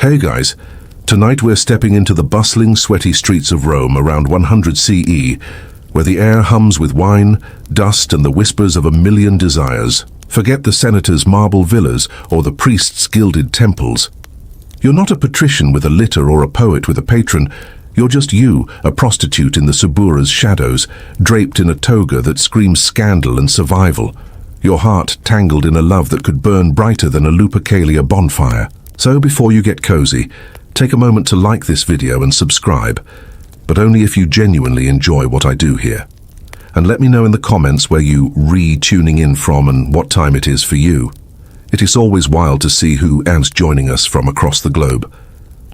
Hey guys, tonight we're stepping into the bustling, sweaty streets of Rome around 100 CE, where the air hums with wine, dust, and the whispers of a million desires. Forget the senator's marble villas or the priest's gilded temples. You're not a patrician with a litter or a poet with a patron. You're just you, a prostitute in the Subura's shadows, draped in a toga that screams scandal and survival. Your heart tangled in a love that could burn brighter than a Lupercalia bonfire. So before you get cozy, take a moment to like this video and subscribe, but only if you genuinely enjoy what I do here. And let me know in the comments where you tuning in from and what time it is for you. It is always wild to see who is joining us from across the globe.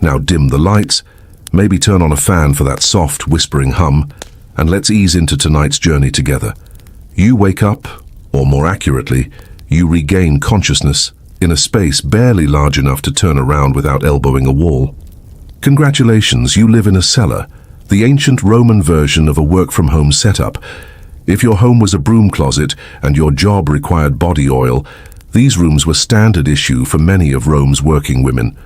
Now dim the lights, maybe turn on a fan for that soft, whispering hum, and let's ease into tonight's journey together. You wake up, or more accurately, you regain consciousness in a space barely large enough to turn around without elbowing a wall. Congratulations, you live in a cellar, the ancient Roman version of a work-from-home setup. If your home was a broom closet and your job required body oil, these rooms were standard issue for many of Rome's working women.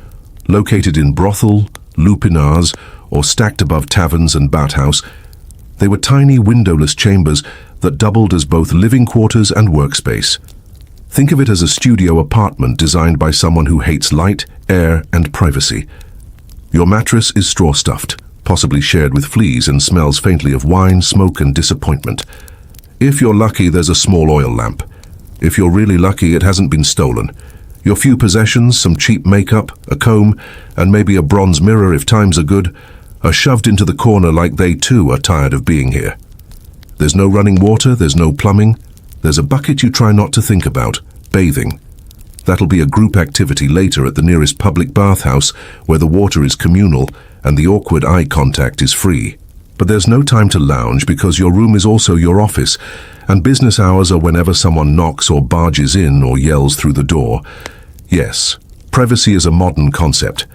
Located in brothel, lupinars, or stacked above taverns and bathhouse, they were tiny windowless chambers that doubled as both living quarters and workspace. Think of it as a studio apartment designed by someone who hates light, air, and privacy. Your mattress is straw-stuffed, possibly shared with fleas, and smells faintly of wine, smoke, and disappointment. If you're lucky, there's a small oil lamp. If you're really lucky, it hasn't been stolen. Your few possessions, some cheap makeup, a comb, and maybe a bronze mirror if times are good, are shoved into the corner like they too are tired of being here. There's no running water, there's no plumbing. There's a bucket you try not to think about, bathing. That'll be a group activity later at the nearest public bathhouse where the water is communal and the awkward eye contact is free. But there's no time to lounge because your room is also your office, and business hours are whenever someone knocks or barges in or yells through the door. Yes, privacy is a modern concept.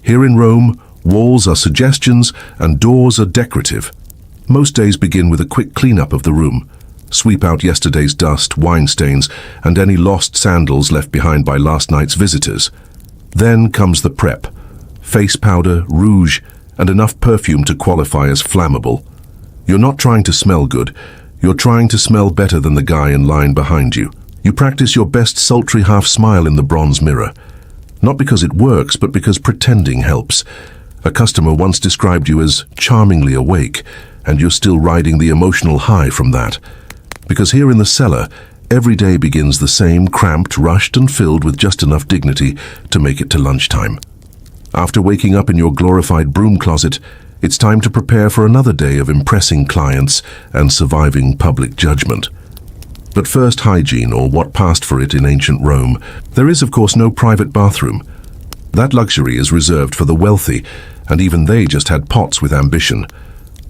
Here in Rome, walls are suggestions and doors are decorative. Most days begin with a quick cleanup of the room. Sweep out yesterday's dust, wine stains, and any lost sandals left behind by last night's visitors. Then comes the prep. Face powder, rouge, and enough perfume to qualify as flammable. You're not trying to smell good. You're trying to smell better than the guy in line behind you. You practice your best sultry half-smile in the bronze mirror. Not because it works, but because pretending helps. A customer once described you as charmingly awake, and you're still riding the emotional high from that. Because here in the cellar, every day begins the same, cramped, rushed, and filled with just enough dignity to make it to lunchtime. After waking up in your glorified broom closet, it's time to prepare for another day of impressing clients and surviving public judgment. But first, hygiene, or what passed for it in ancient Rome. There is, of course, no private bathroom. That luxury is reserved for the wealthy, and even they just had pots with ambition.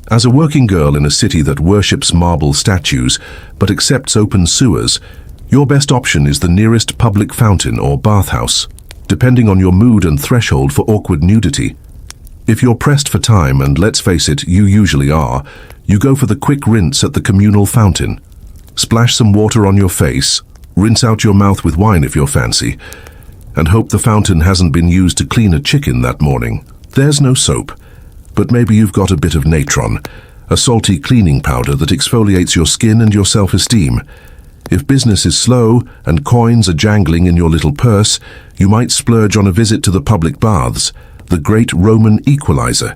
As a working girl in a city that worships marble statues but accepts open sewers, your best option is the nearest public fountain or bathhouse, depending on your mood and threshold for awkward nudity. If you're pressed for time, and let's face it, you usually are, you go for the quick rinse at the communal fountain. Splash some water on your face, rinse out your mouth with wine if you're fancy, and hope the fountain hasn't been used to clean a chicken that morning. There's no soap, but maybe you've got a bit of natron, a salty cleaning powder that exfoliates your skin and your self-esteem. If business is slow and coins are jangling in your little purse, you might splurge on a visit to the public baths, the great Roman equalizer.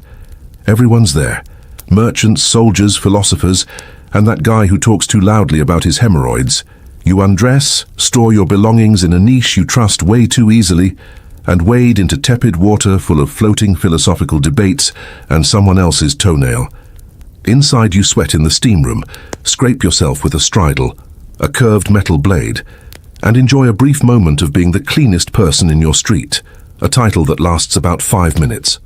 Everyone's there. Merchants, soldiers, philosophers, and that guy who talks too loudly about his hemorrhoids. You undress, store your belongings in a niche you trust way too easily, and wade into tepid water full of floating philosophical debates and someone else's toenail. Inside you sweat in the steam room, scrape yourself with a stridle, a curved metal blade, and enjoy a brief moment of being the cleanest person in your street, a title that lasts about 5 minutes.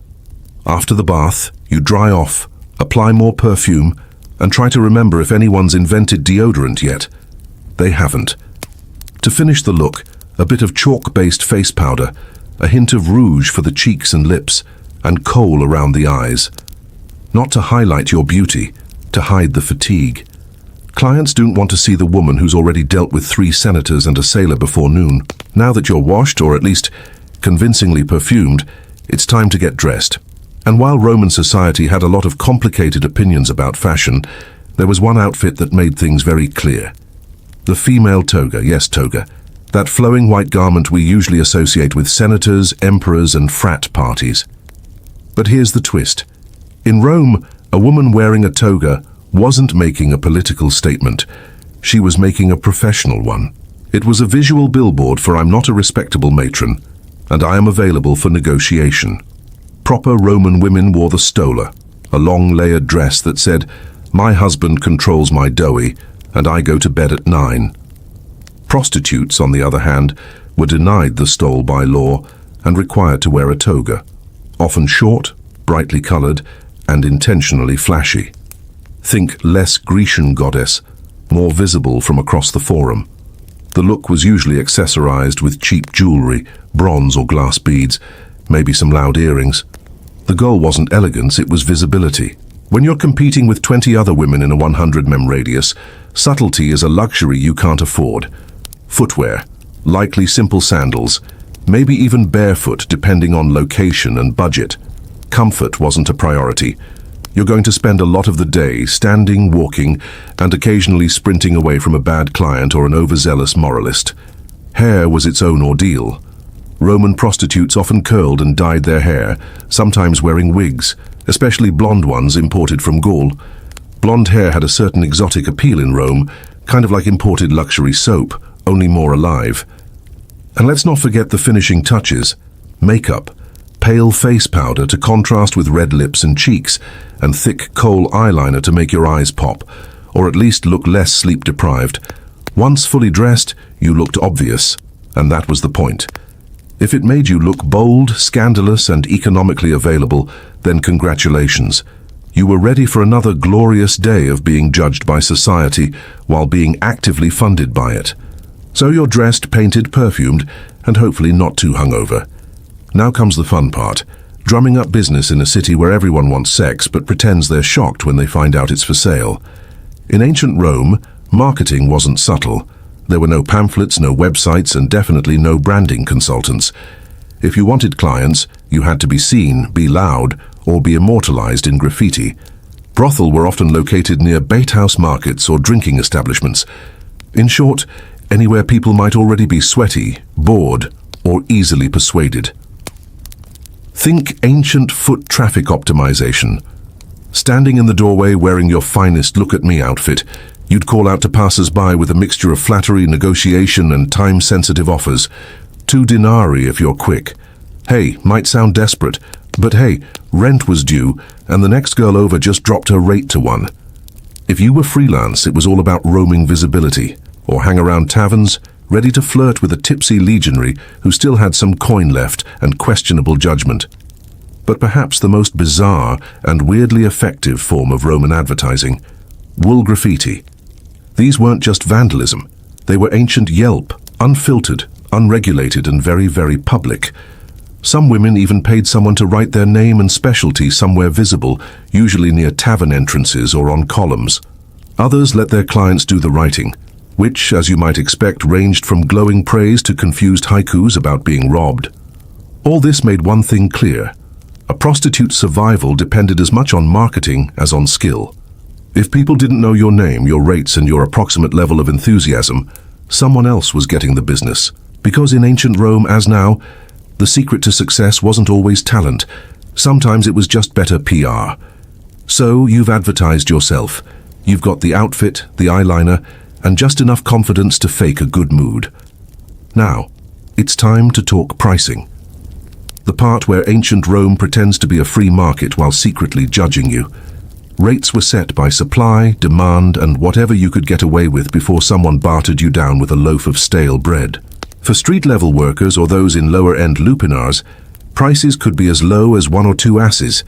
After the bath, you dry off, apply more perfume, and try to remember if anyone's invented deodorant yet. They haven't. To finish the look, a bit of chalk-based face powder, a hint of rouge for the cheeks and lips, and kohl around the eyes. Not to highlight your beauty, to hide the fatigue. Clients don't want to see the woman who's already dealt with 3 senators and a sailor before noon. Now that you're washed, or at least convincingly perfumed, it's time to get dressed. And while Roman society had a lot of complicated opinions about fashion, there was one outfit that made things very clear. The female toga, yes, toga. That flowing white garment we usually associate with senators, emperors, and frat parties. But here's the twist. In Rome, a woman wearing a toga wasn't making a political statement. She was making a professional one. It was a visual billboard for "I'm not a respectable matron, and I am available for negotiation." Proper Roman women wore the stola, a long layered dress that said, "My husband controls my doughy, and I go to bed at 9. Prostitutes, on the other hand, were denied the stole by law and required to wear a toga, often short, brightly colored, and intentionally flashy. Think less Grecian goddess, more visible from across the forum. The look was usually accessorized with cheap jewelry, bronze or glass beads, maybe some loud earrings. The goal wasn't elegance, it was visibility. When you're competing with 20 other women in a 100 radius, subtlety is a luxury you can't afford. Footwear, likely simple sandals, maybe even barefoot depending on location and budget. Comfort wasn't a priority. You're going to spend a lot of the day standing, walking, and occasionally sprinting away from a bad client or an overzealous moralist. Hair was its own ordeal. Roman prostitutes often curled and dyed their hair, sometimes wearing wigs, especially blonde ones imported from Gaul. Blonde hair had a certain exotic appeal in Rome, kind of like imported luxury soap, only more alive. And let's not forget the finishing touches. Makeup, pale face powder to contrast with red lips and cheeks, and thick kohl eyeliner to make your eyes pop, or at least look less sleep-deprived. Once fully dressed, you looked obvious, and that was the point. If it made you look bold, scandalous, and economically available, then congratulations. You were ready for another glorious day of being judged by society while being actively funded by it. So you're dressed, painted, perfumed, and hopefully not too hungover. Now comes the fun part, drumming up business in a city where everyone wants sex but pretends they're shocked when they find out it's for sale. In ancient Rome, marketing wasn't subtle. There were no pamphlets, no websites, and definitely no branding consultants. If you wanted clients, you had to be seen, be loud, or be immortalized in graffiti. Brothels were often located near baithouse markets or drinking establishments. In short, anywhere people might already be sweaty, bored, or easily persuaded. Think ancient foot traffic optimization. Standing in the doorway wearing your finest look-at-me outfit, you'd call out to passers-by with a mixture of flattery, negotiation, and time-sensitive offers. 2 denarii if you're quick. Hey, might sound desperate, but hey, rent was due, and the next girl over just dropped her rate to 1. If you were freelance, it was all about roaming visibility, or hang around taverns, ready to flirt with a tipsy legionary who still had some coin left and questionable judgment. But perhaps the most bizarre and weirdly effective form of Roman advertising, wool graffiti. These weren't just vandalism. They were ancient Yelp, unfiltered, unregulated, and very, very public. Some women even paid someone to write their name and specialty somewhere visible, usually near tavern entrances or on columns. Others let their clients do the writing, which, as you might expect, ranged from glowing praise to confused haikus about being robbed. All this made one thing clear. A prostitute's survival depended as much on marketing as on skill. If people didn't know your name, your rates, and your approximate level of enthusiasm, someone else was getting the business. Because in ancient Rome, as now, the secret to success wasn't always talent. Sometimes it was just better PR. So you've advertised yourself. You've got the outfit, the eyeliner, and just enough confidence to fake a good mood. Now, it's time to talk pricing. The part where ancient Rome pretends to be a free market while secretly judging you. Rates were set by supply, demand, and whatever you could get away with before someone bartered you down with a loaf of stale bread. For street-level workers or those in lower-end lupinars, prices could be as low as 1 or 2 asses,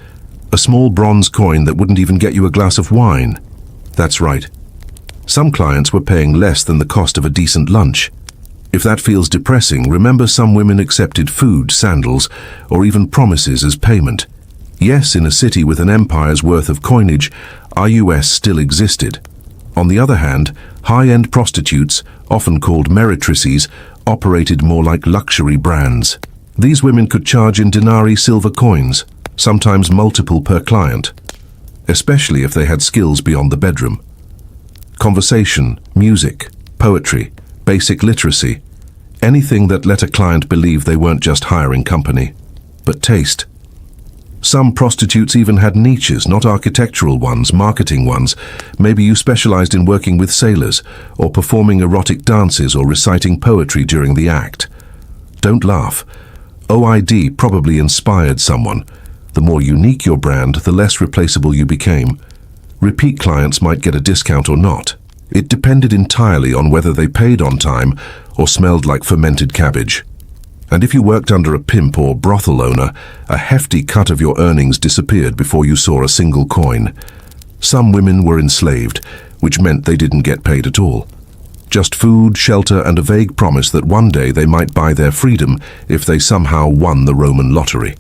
a small bronze coin that wouldn't even get you a glass of wine. That's right. Some clients were paying less than the cost of a decent lunch. If that feels depressing, remember some women accepted food, sandals, or even promises as payment. Yes, in a city with an empire's worth of coinage, IUS still existed. On the other hand, high-end prostitutes, often called meretrices, operated more like luxury brands. These women could charge in denarii silver coins, sometimes multiple per client, especially if they had skills beyond the bedroom. Conversation, music, poetry, basic literacy, anything that let a client believe they weren't just hiring company, but taste. Some prostitutes even had niches, not architectural ones, marketing ones. Maybe you specialized in working with sailors, or performing erotic dances or reciting poetry during the act. Don't laugh. OID probably inspired someone. The more unique your brand, the less replaceable you became. Repeat clients might get a discount or not. It depended entirely on whether they paid on time or smelled like fermented cabbage. And if you worked under a pimp or brothel owner, a hefty cut of your earnings disappeared before you saw a single coin. Some women were enslaved, which meant they didn't get paid at all. Just food, shelter, and a vague promise that one day they might buy their freedom if they somehow won the Roman lottery.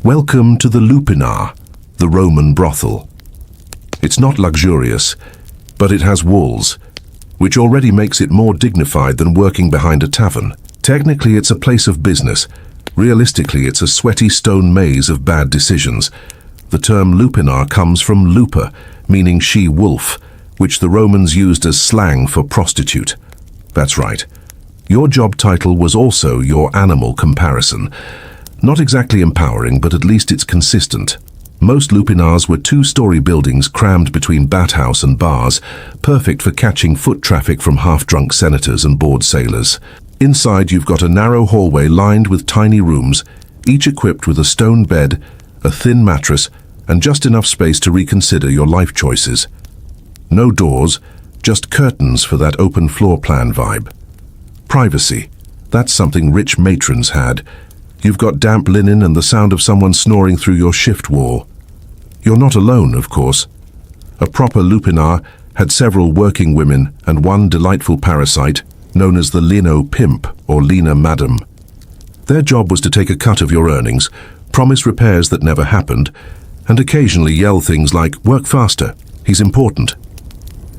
Welcome to the Lupinar, the Roman brothel. It's not luxurious, but it has walls, which already makes it more dignified than working behind a tavern. Technically, it's a place of business. Realistically, it's a sweaty stone maze of bad decisions. The term lupinar comes from lupa, meaning she-wolf, which the Romans used as slang for prostitute. That's right. Your job title was also your animal comparison. Not exactly empowering, but at least it's consistent. Most lupinars were two-story buildings crammed between bathhouse and bars, perfect for catching foot traffic from half-drunk senators and bored sailors. Inside, you've got a narrow hallway lined with tiny rooms, each equipped with a stone bed, a thin mattress, and just enough space to reconsider your life choices. No doors, just curtains for that open floor plan vibe. Privacy. That's something rich matrons had. You've got damp linen and the sound of someone snoring through your shift wall. You're not alone, of course. A proper lupinar had several working women and one delightful parasite, known as the lino pimp or lina madam. Their job was to take a cut of your earnings, promise repairs that never happened, and occasionally yell things like, "Work faster, he's important."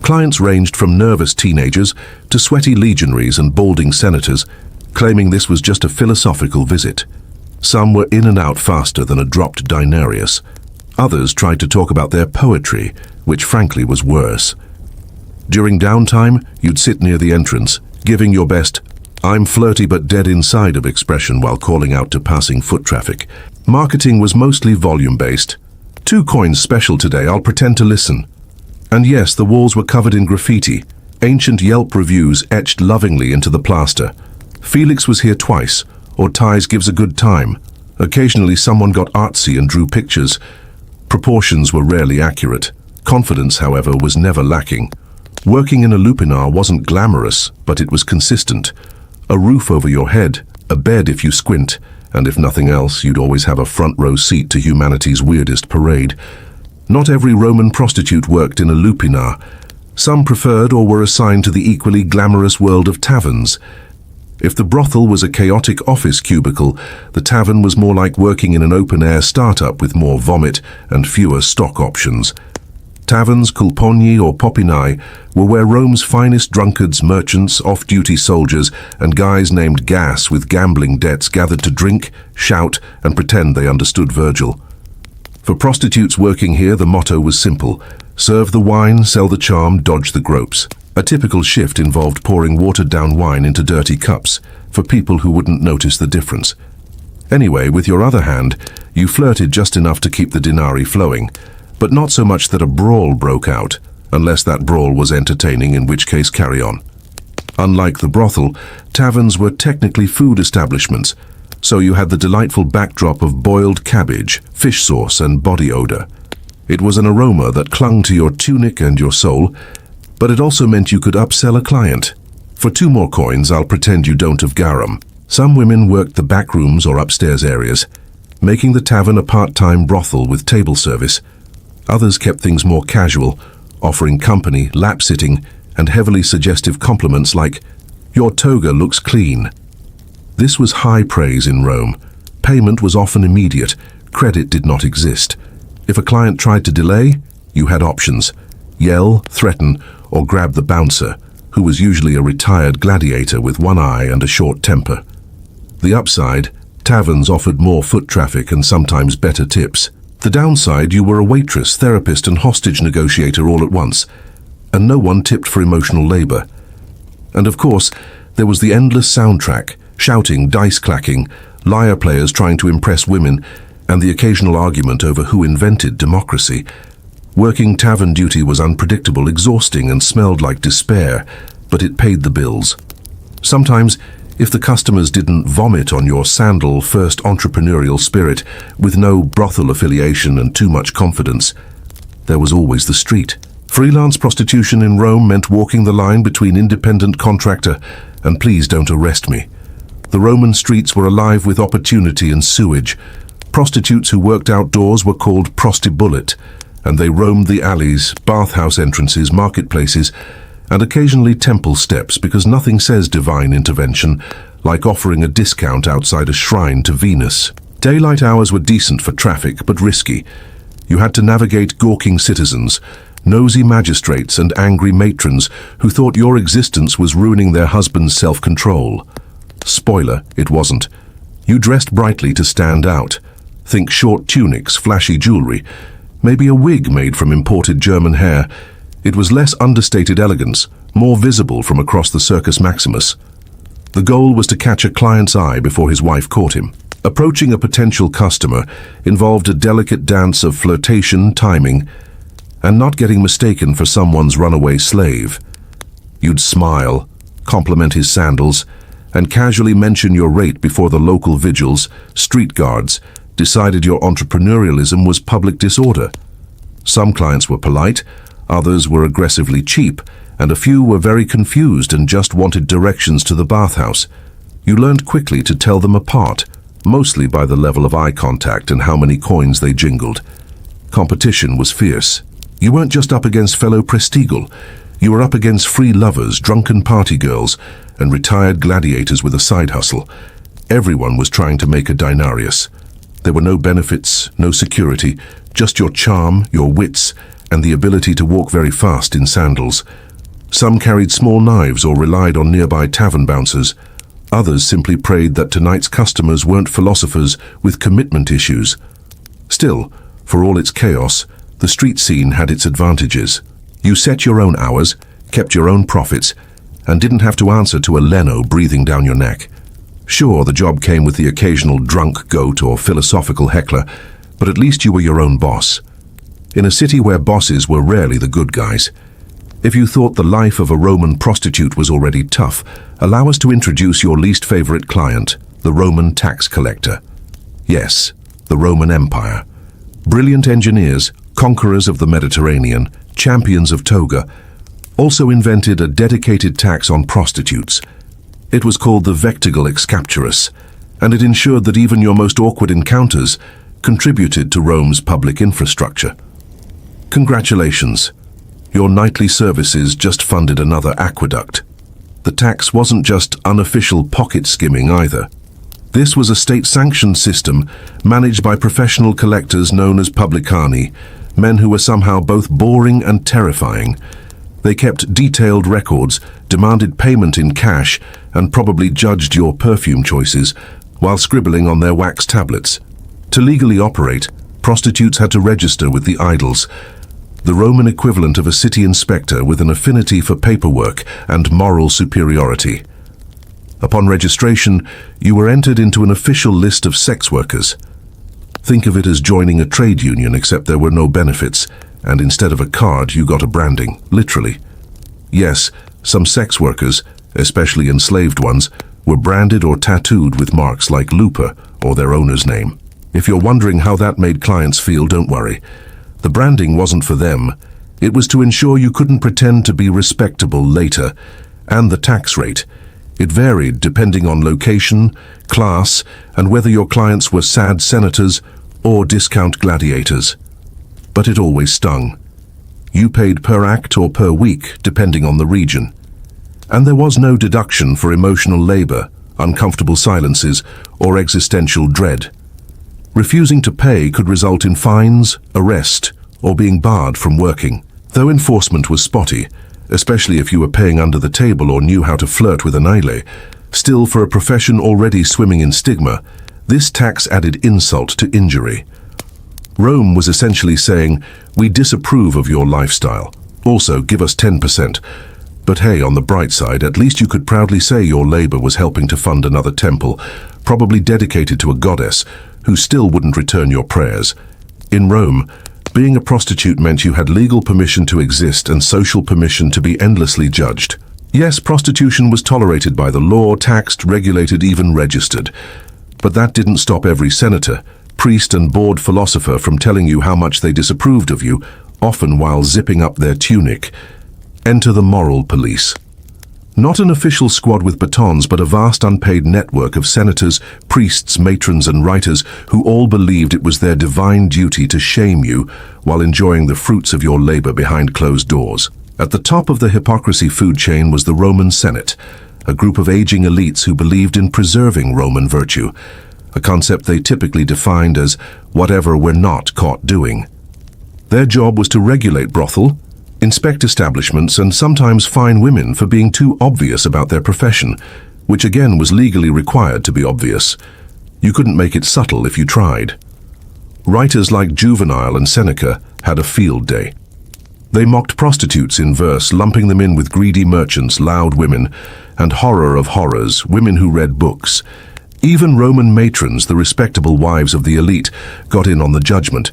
Clients ranged from nervous teenagers to sweaty legionaries and balding senators, claiming this was just a philosophical visit. Some were in and out faster than a dropped denarius. Others tried to talk about their poetry, which frankly was worse. During downtime, you'd sit near the entrance, giving your best, "I'm flirty but dead inside" of expression while calling out to passing foot traffic. Marketing was mostly volume-based. 2 coins special today, I'll pretend to listen. And yes, the walls were covered in graffiti, ancient Yelp reviews etched lovingly into the plaster. Felix was here twice, or Ties gives a good time. Occasionally someone got artsy and drew pictures. Proportions were rarely accurate. Confidence, however, was never lacking. Working in a lupinar wasn't glamorous, but it was consistent. A roof over your head, a bed if you squint, and if nothing else, you'd always have a front row seat to humanity's weirdest parade. Not every Roman prostitute worked in a lupinar. Some preferred or were assigned to the equally glamorous world of taverns. If the brothel was a chaotic office cubicle, the tavern was more like working in an open-air startup with more vomit and fewer stock options. Taverns, kulponi or popinai, were where Rome's finest drunkards, merchants, off-duty soldiers, and guys named Gas with gambling debts gathered to drink, shout, and pretend they understood Virgil. For prostitutes working here, the motto was simple: serve the wine, sell the charm, dodge the gropes. A typical shift involved pouring watered-down wine into dirty cups for people who wouldn't notice the difference. Anyway, with your other hand, you flirted just enough to keep the denarii flowing, but not so much that a brawl broke out, unless that brawl was entertaining, in which case carry on. Unlike the brothel, taverns were technically food establishments, so you had the delightful backdrop of boiled cabbage, fish sauce, and body odor. It was an aroma that clung to your tunic and your soul, but it also meant you could upsell a client. For 2 more coins, I'll pretend you don't have garum. Some women worked the back rooms or upstairs areas, making the tavern a part-time brothel with table service. Others kept things more casual, offering company, lap-sitting, and heavily suggestive compliments like, "Your toga looks clean." This was high praise in Rome. Payment was often immediate. Credit did not exist. If a client tried to delay, you had options: yell, threaten, or grab the bouncer, who was usually a retired gladiator with one eye and a short temper. The upside, taverns offered more foot traffic and sometimes better tips. The downside, you were a waitress, therapist and hostage negotiator all at once, and no one tipped for emotional labor. And of course, there was the endless soundtrack, shouting, dice clacking, liar players trying to impress women, and the occasional argument over who invented democracy. Working tavern duty was unpredictable, exhausting, and smelled like despair, but it paid the bills. Sometimes, if the customers didn't vomit on your sandal-first entrepreneurial spirit with no brothel affiliation and too much confidence, there was always the street. Freelance prostitution in Rome meant walking the line between independent contractor and please don't arrest me. The Roman streets were alive with opportunity and sewage. Prostitutes who worked outdoors were called prostibulate, and they roamed the alleys, bathhouse entrances, marketplaces, and occasionally temple steps, because nothing says divine intervention like offering a discount outside a shrine to Venus. Daylight hours were decent for traffic, but risky. You had to navigate gawking citizens, nosy magistrates and angry matrons who thought your existence was ruining their husband's self-control. Spoiler, it wasn't. You dressed brightly to stand out. Think short tunics, flashy jewelry, maybe a wig made from imported German hair. It was less understated elegance, more visible from across the Circus Maximus. The goal was to catch a client's eye before his wife caught him. Approaching a potential customer involved a delicate dance of flirtation, timing, and not getting mistaken for someone's runaway slave. You'd smile, compliment his sandals, and casually mention your rate before the local vigils, street guards, decided your entrepreneurialism was public disorder. Some clients were polite, others were aggressively cheap, and a few were very confused and just wanted directions to the bathhouse. You learned quickly to tell them apart, mostly by the level of eye contact and how many coins they jingled. Competition was fierce. You weren't just up against fellow Pr0stitute, you were up against free lovers, drunken party girls, and retired gladiators with a side hustle. Everyone was trying to make a denarius. There were no benefits, no security, just your charm, your wits, and the ability to walk very fast in sandals. Some carried small knives or relied on nearby tavern bouncers. Others simply prayed that tonight's customers weren't philosophers with commitment issues. Still, for all its chaos, the street scene had its advantages. You set your own hours, kept your own profits, and didn't have to answer to a Leno breathing down your neck. Sure, the job came with the occasional drunk goat or philosophical heckler, but at least you were your own boss. In a city where bosses were rarely the good guys. If you thought the life of a Roman prostitute was already tough, allow us to introduce your least favorite client, the Roman tax collector. Yes, the Roman Empire. Brilliant engineers, conquerors of the Mediterranean, champions of toga, also invented a dedicated tax on prostitutes. It was called the vectigal excapturus, and it ensured that even your most awkward encounters contributed to Rome's public infrastructure. Congratulations. Your nightly services just funded another aqueduct. The tax wasn't just unofficial pocket skimming either. This was a state-sanctioned system managed by professional collectors known as publicani, men who were somehow both boring and terrifying. They kept detailed records, demanded payment in cash, and probably judged your perfume choices while scribbling on their wax tablets. To legally operate, prostitutes had to register with the idols, the Roman equivalent of a city inspector with an affinity for paperwork and moral superiority. Upon registration, you were entered into an official list of sex workers. Think of it as joining a trade union, except there were no benefits, and instead of a card, you got a branding, literally. Yes, some sex workers, especially enslaved ones, were branded or tattooed with marks like Lupa or their owner's name. If you're wondering how that made clients feel, don't worry. The branding wasn't for them. It was to ensure you couldn't pretend to be respectable later. And the tax rate. It varied depending on location, class, and whether your clients were sad senators or discount gladiators. But it always stung. You paid per act or per week, depending on the region. And there was no deduction for emotional labor, uncomfortable silences, or existential dread. Refusing to pay could result in fines, arrest, or being barred from working. Though enforcement was spotty, especially if you were paying under the table or knew how to flirt with an aile, Still, for a profession already swimming in stigma, this tax added insult to injury. Rome was essentially saying, "We disapprove of your lifestyle. Also, give us 10%. But hey, on the bright side, at least you could proudly say your labor was helping to fund another temple, probably dedicated to a goddess, who still wouldn't return your prayers. In Rome, being a prostitute meant you had legal permission to exist and social permission to be endlessly judged. Yes, prostitution was tolerated by the law, taxed, regulated, even registered. But that didn't stop every senator, priest and bored philosopher from telling you how much they disapproved of you, often while zipping up their tunic. Enter the moral police. Not an official squad with batons, but a vast unpaid network of senators, priests, matrons and writers who all believed it was their divine duty to shame you while enjoying the fruits of your labor behind closed doors. At the top of the hypocrisy food chain was the Roman Senate, a group of aging elites who believed in preserving Roman virtue, a concept they typically defined as whatever we're not caught doing. Their job was to regulate brothel, inspect establishments, and sometimes fine women for being too obvious about their profession, which again was legally required to be obvious. You couldn't make it subtle if you tried. Writers like Juvenal and Seneca had a field day. They mocked prostitutes in verse, lumping them in with greedy merchants, loud women, and horror of horrors, women who read books. Even Roman matrons, the respectable wives of the elite, got in on the judgment.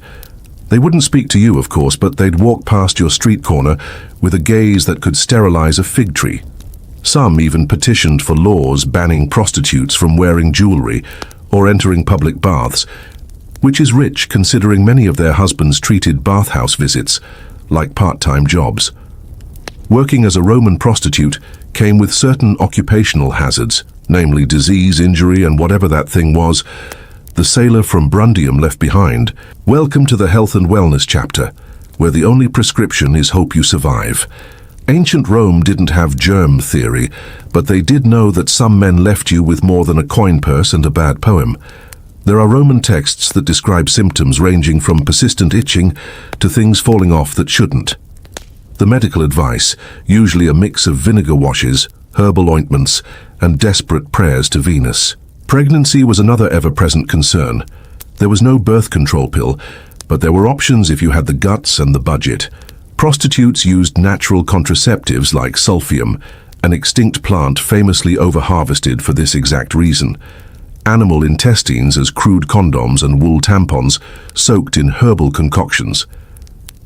They wouldn't speak to you, of course, but they'd walk past your street corner with a gaze that could sterilize a fig tree. Some even petitioned for laws banning prostitutes from wearing jewelry or entering public baths, which is rich considering many of their husbands treated bathhouse visits like part-time jobs. Working as a Roman prostitute came with certain occupational hazards, namely disease, injury, and whatever that thing was the sailor from Brundium left behind. Welcome to the health and wellness chapter, where the only prescription is hope you survive. Ancient Rome didn't have germ theory, but they did know that some men left you with more than a coin purse and a bad poem. There are Roman texts that describe symptoms ranging from persistent itching to things falling off that shouldn't. The medical advice, usually a mix of vinegar washes, herbal ointments, and desperate prayers to Venus. Pregnancy was another ever-present concern. There was no birth control pill, but there were options if you had the guts and the budget. Prostitutes used natural contraceptives like sulfium, an extinct plant famously over-harvested for this exact reason. Animal intestines as crude condoms and wool tampons soaked in herbal concoctions.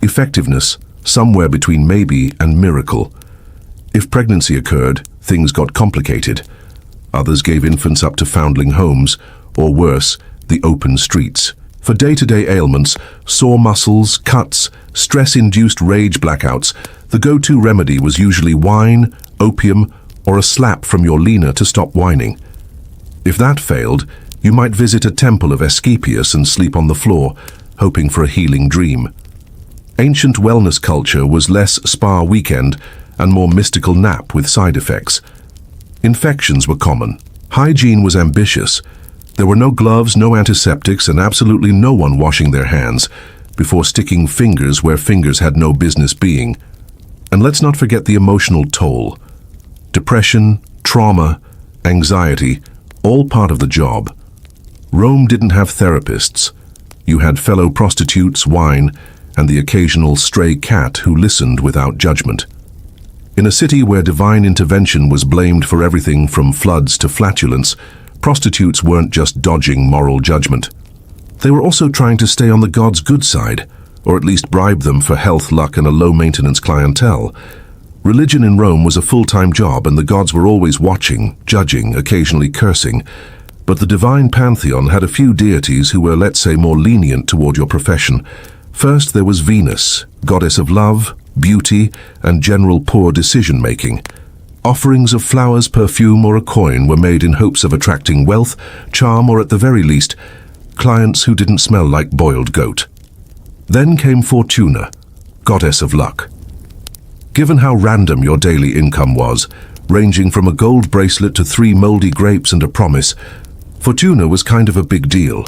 Effectiveness, somewhere between maybe and miracle. If pregnancy occurred, things got complicated. Others gave infants up to foundling homes, or worse, the open streets. For day-to-day ailments, sore muscles, cuts, stress-induced rage blackouts, the go-to remedy was usually wine, opium, or a slap from your leaner to stop whining. If that failed, you might visit a temple of Asclepius and sleep on the floor, hoping for a healing dream. Ancient wellness culture was less spa weekend and more mystical nap with side effects. Infections were common. Hygiene was ambitious. There were no gloves, no antiseptics, and absolutely no one washing their hands before sticking fingers where fingers had no business being. And let's not forget the emotional toll. Depression, trauma, anxiety, all part of the job. Rome didn't have therapists. You had fellow prostitutes, wine, and the occasional stray cat who listened without judgment. In a city where divine intervention was blamed for everything from floods to flatulence, prostitutes weren't just dodging moral judgment. They were also trying to stay on the gods' good side, or at least bribe them for health, luck, and a low-maintenance clientele. Religion in Rome was a full-time job, and the gods were always watching, judging, occasionally cursing. But the divine pantheon had a few deities who were, let's say, more lenient toward your profession. First, there was Venus, goddess of love, beauty, and general poor decision-making. Offerings of flowers, perfume, or a coin were made in hopes of attracting wealth, charm, or at the very least, clients who didn't smell like boiled goat. Then came Fortuna, goddess of luck. Given how random your daily income was, ranging from a gold bracelet to 3 moldy grapes and a promise, Fortuna was kind of a big deal.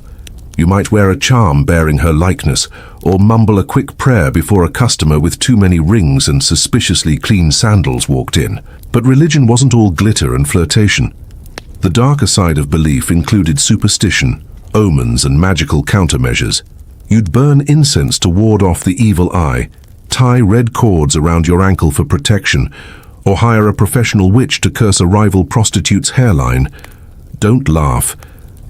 You might wear a charm bearing her likeness, or mumble a quick prayer before a customer with too many rings and suspiciously clean sandals walked in. But religion wasn't all glitter and flirtation. The darker side of belief included superstition, omens, and magical countermeasures. You'd burn incense to ward off the evil eye, tie red cords around your ankle for protection, or hire a professional witch to curse a rival prostitute's hairline. Don't laugh.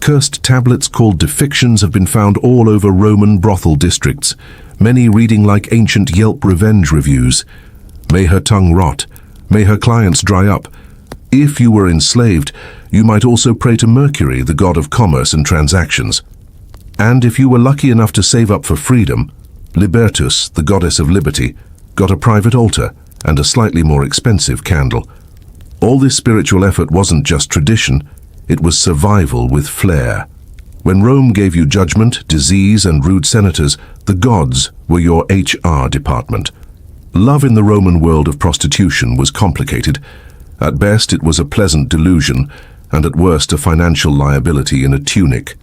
Cursed tablets called depictions have been found all over Roman brothel districts, many reading like ancient Yelp revenge reviews. May her tongue rot. May her clients dry up. If you were enslaved, you might also pray to Mercury, the god of commerce and transactions. And if you were lucky enough to save up for freedom, Libertus, the goddess of liberty, got a private altar and a slightly more expensive candle. All this spiritual effort wasn't just tradition, it was survival with flair. When Rome gave you judgment, disease, and rude senators, the gods were your HR department. Love in the Roman world of prostitution was complicated. At best, it was a pleasant delusion, and at worst, a financial liability in a tunic.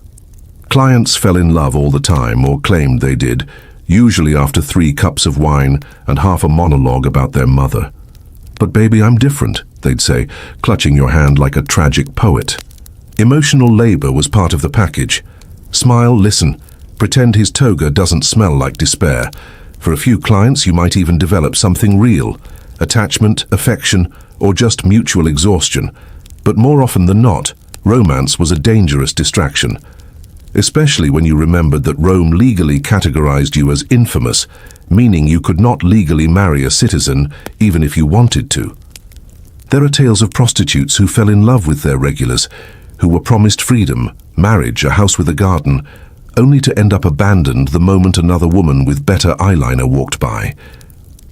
Clients fell in love all the time, or claimed they did, usually after 3 cups of wine and half a monologue about their mother. "But baby, I'm different," they'd say, clutching your hand like a tragic poet. Emotional labor was part of the package. Smile, listen, pretend his toga doesn't smell like despair. For a few clients, you might even develop something real: attachment, affection, or just mutual exhaustion. But more often than not, romance was a dangerous distraction. Especially when you remembered that Rome legally categorized you as infamous, meaning you could not legally marry a citizen even if you wanted to. There are tales of prostitutes who fell in love with their regulars, who were promised freedom, marriage, a house with a garden, only to end up abandoned the moment another woman with better eyeliner walked by.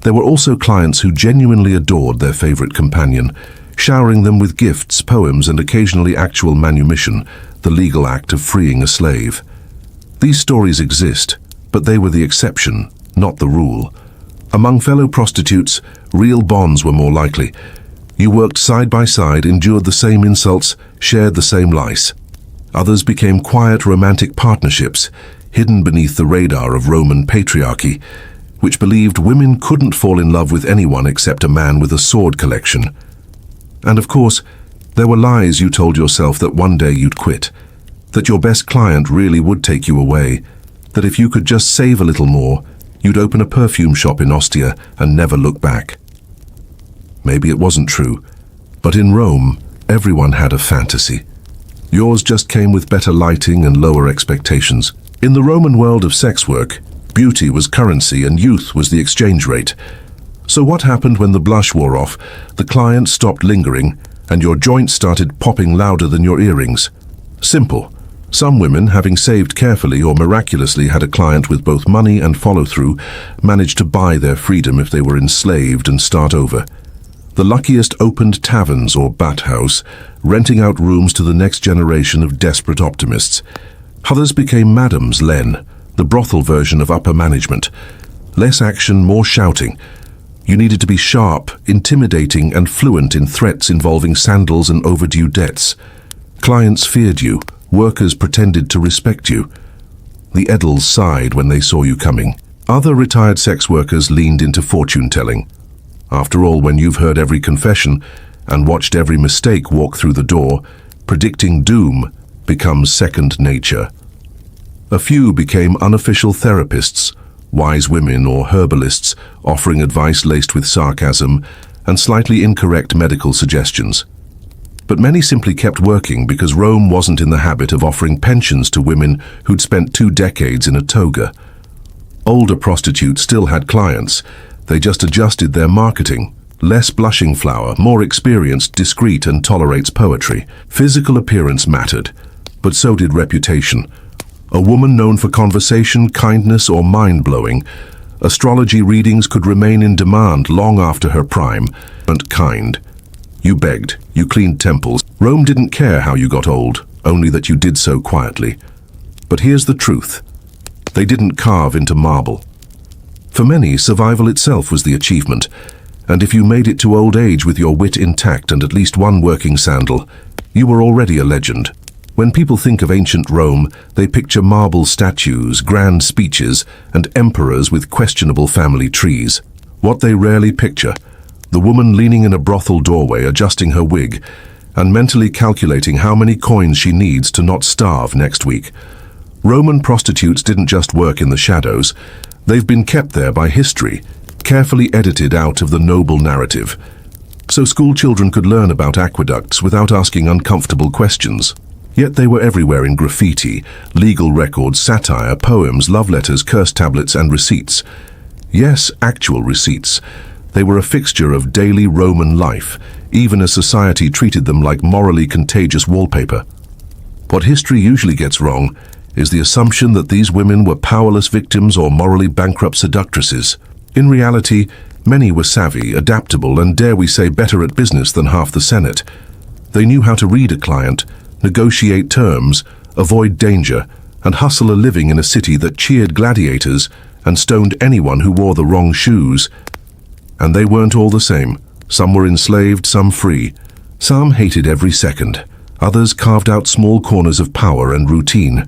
There were also clients who genuinely adored their favorite companion, showering them with gifts, poems, and occasionally actual manumission, the legal act of freeing a slave. These stories exist, but they were the exception, not the rule. Among fellow prostitutes, real bonds were more likely. You worked side by side, endured the same insults, shared the same lice. Others became quiet romantic partnerships, hidden beneath the radar of Roman patriarchy, which believed women couldn't fall in love with anyone except a man with a sword collection. And of course, there were lies you told yourself that one day you'd quit, that your best client really would take you away, that if you could just save a little more, you'd open a perfume shop in Ostia and never look back. Maybe it wasn't true, but in Rome, everyone had a fantasy. Yours just came with better lighting and lower expectations. In the Roman world of sex work, beauty was currency and youth was the exchange rate. So what happened when the blush wore off, the client stopped lingering, and your joints started popping louder than your earrings? Simple. Some women, having saved carefully or miraculously had a client with both money and follow-through, managed to buy their freedom if they were enslaved and start over. The luckiest opened taverns or bat house, renting out rooms to the next generation of desperate optimists. Others became Madams Len, the brothel version of upper management. Less action, more shouting. You needed to be sharp, intimidating, and fluent in threats involving sandals and overdue debts. Clients feared you. Workers pretended to respect you. The Edels sighed when they saw you coming. Other retired sex workers leaned into fortune-telling. After all, when you've heard every confession and watched every mistake walk through the door, predicting doom becomes second nature. A few became unofficial therapists, wise women or herbalists offering advice laced with sarcasm and slightly incorrect medical suggestions. But many simply kept working because Rome wasn't in the habit of offering pensions to women who'd spent 2 decades in a toga. Older prostitutes still had clients. They just adjusted their marketing. Less blushing flower, more experienced, discreet, and tolerates poetry. Physical appearance mattered, but so did reputation. A woman known for conversation, kindness, or mind-blowing, astrology readings could remain in demand long after her prime. And kind. You begged, you cleaned temples. Rome didn't care how you got old, only that you did so quietly. But here's the truth. They didn't carve into marble. For many, survival itself was the achievement, and if you made it to old age with your wit intact and at least one working sandal, you were already a legend. When people think of ancient Rome, they picture marble statues, grand speeches, and emperors with questionable family trees. What they rarely picture, the woman leaning in a brothel doorway adjusting her wig, and mentally calculating how many coins she needs to not starve next week. Roman prostitutes didn't just work in the shadows. They've been kept there by history, carefully edited out of the noble narrative, so school children could learn about aqueducts without asking uncomfortable questions. Yet they were everywhere in graffiti, legal records, satire, poems, love letters, curse tablets, and receipts. Yes, actual receipts. They were a fixture of daily Roman life, even as society treated them like morally contagious wallpaper. What history usually gets wrong is the assumption that these women were powerless victims or morally bankrupt seductresses. In reality, many were savvy, adaptable, and dare we say better at business than half the Senate. They knew how to read a client, negotiate terms, avoid danger, and hustle a living in a city that cheered gladiators and stoned anyone who wore the wrong shoes. And they weren't all the same. Some were enslaved, some free. Some hated every second. Others carved out small corners of power and routine.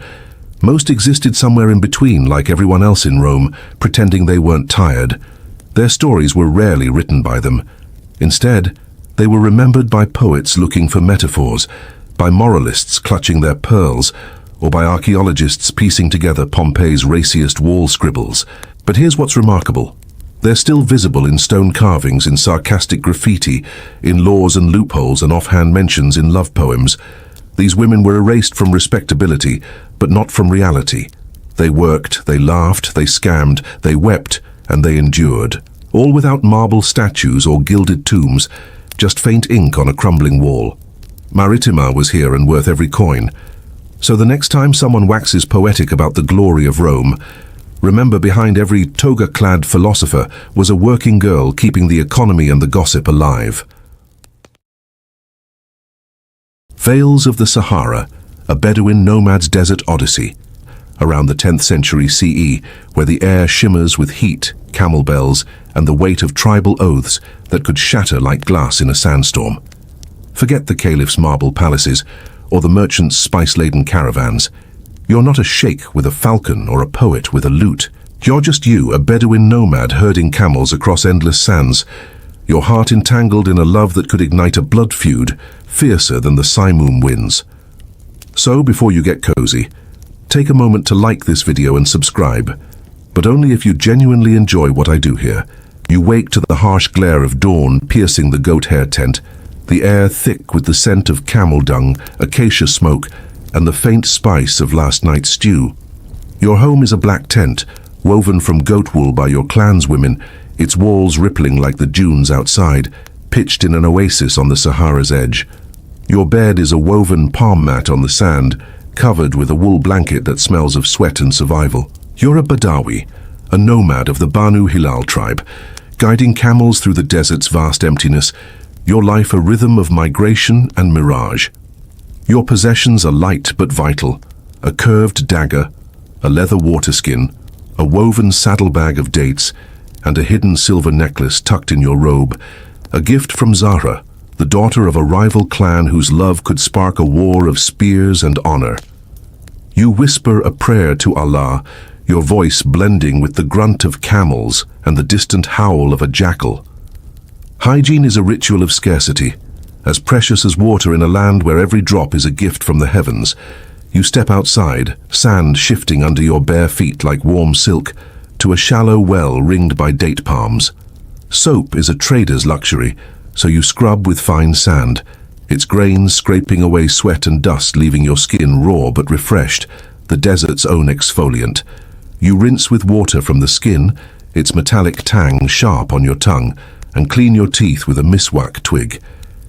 Most existed somewhere in between, like everyone else in Rome, pretending they weren't tired. Their stories were rarely written by them. Instead, they were remembered by poets looking for metaphors, by moralists clutching their pearls, or by archaeologists piecing together Pompeii's raciest wall scribbles. But here's what's remarkable. They're still visible in stone carvings, in sarcastic graffiti, in laws and loopholes and offhand mentions in love poems. These women were erased from respectability, but not from reality. They worked, they laughed, they scammed, they wept, and they endured. All without marble statues or gilded tombs, just faint ink on a crumbling wall. Maritima was here and worth every coin. So the next time someone waxes poetic about the glory of Rome, remember behind every toga-clad philosopher was a working girl keeping the economy and the gossip alive. Vales of the Sahara, a Bedouin nomad's desert odyssey. Around the 10th century CE, where the air shimmers with heat, camel bells, and the weight of tribal oaths that could shatter like glass in a sandstorm. Forget the caliph's marble palaces or the merchants' spice-laden caravans. You're not a sheikh with a falcon or a poet with a lute. You're just you, a Bedouin nomad herding camels across endless sands, your heart entangled in a love that could ignite a blood feud fiercer than the Simoom winds. So, before you get cozy, take a moment to like this video and subscribe, but only if you genuinely enjoy what I do here. You wake to the harsh glare of dawn piercing the goat hair tent, the air thick with the scent of camel dung, acacia smoke, and the faint spice of last night's stew. Your home is a black tent, woven from goat wool by your clanswomen, its walls rippling like the dunes outside, pitched in an oasis on the Sahara's edge. Your bed is a woven palm mat on the sand, covered with a wool blanket that smells of sweat and survival. You're a Badawi, a nomad of the Banu Hilal tribe, guiding camels through the desert's vast emptiness, your life a rhythm of migration and mirage. Your possessions are light but vital, a curved dagger, a leather waterskin, a woven saddlebag of dates, and a hidden silver necklace tucked in your robe, a gift from Zahra, the daughter of a rival clan whose love could spark a war of spears and honor. You whisper a prayer to Allah, your voice blending with the grunt of camels and the distant howl of a jackal. Hygiene is a ritual of scarcity, as precious as water in a land where every drop is a gift from the heavens. You step outside, sand shifting under your bare feet like warm silk, to a shallow well ringed by date palms. Soap is a trader's luxury, so you scrub with fine sand, its grains scraping away sweat and dust, leaving your skin raw but refreshed, the desert's own exfoliant. You rinse with water from the skin, its metallic tang sharp on your tongue, and clean your teeth with a miswak twig,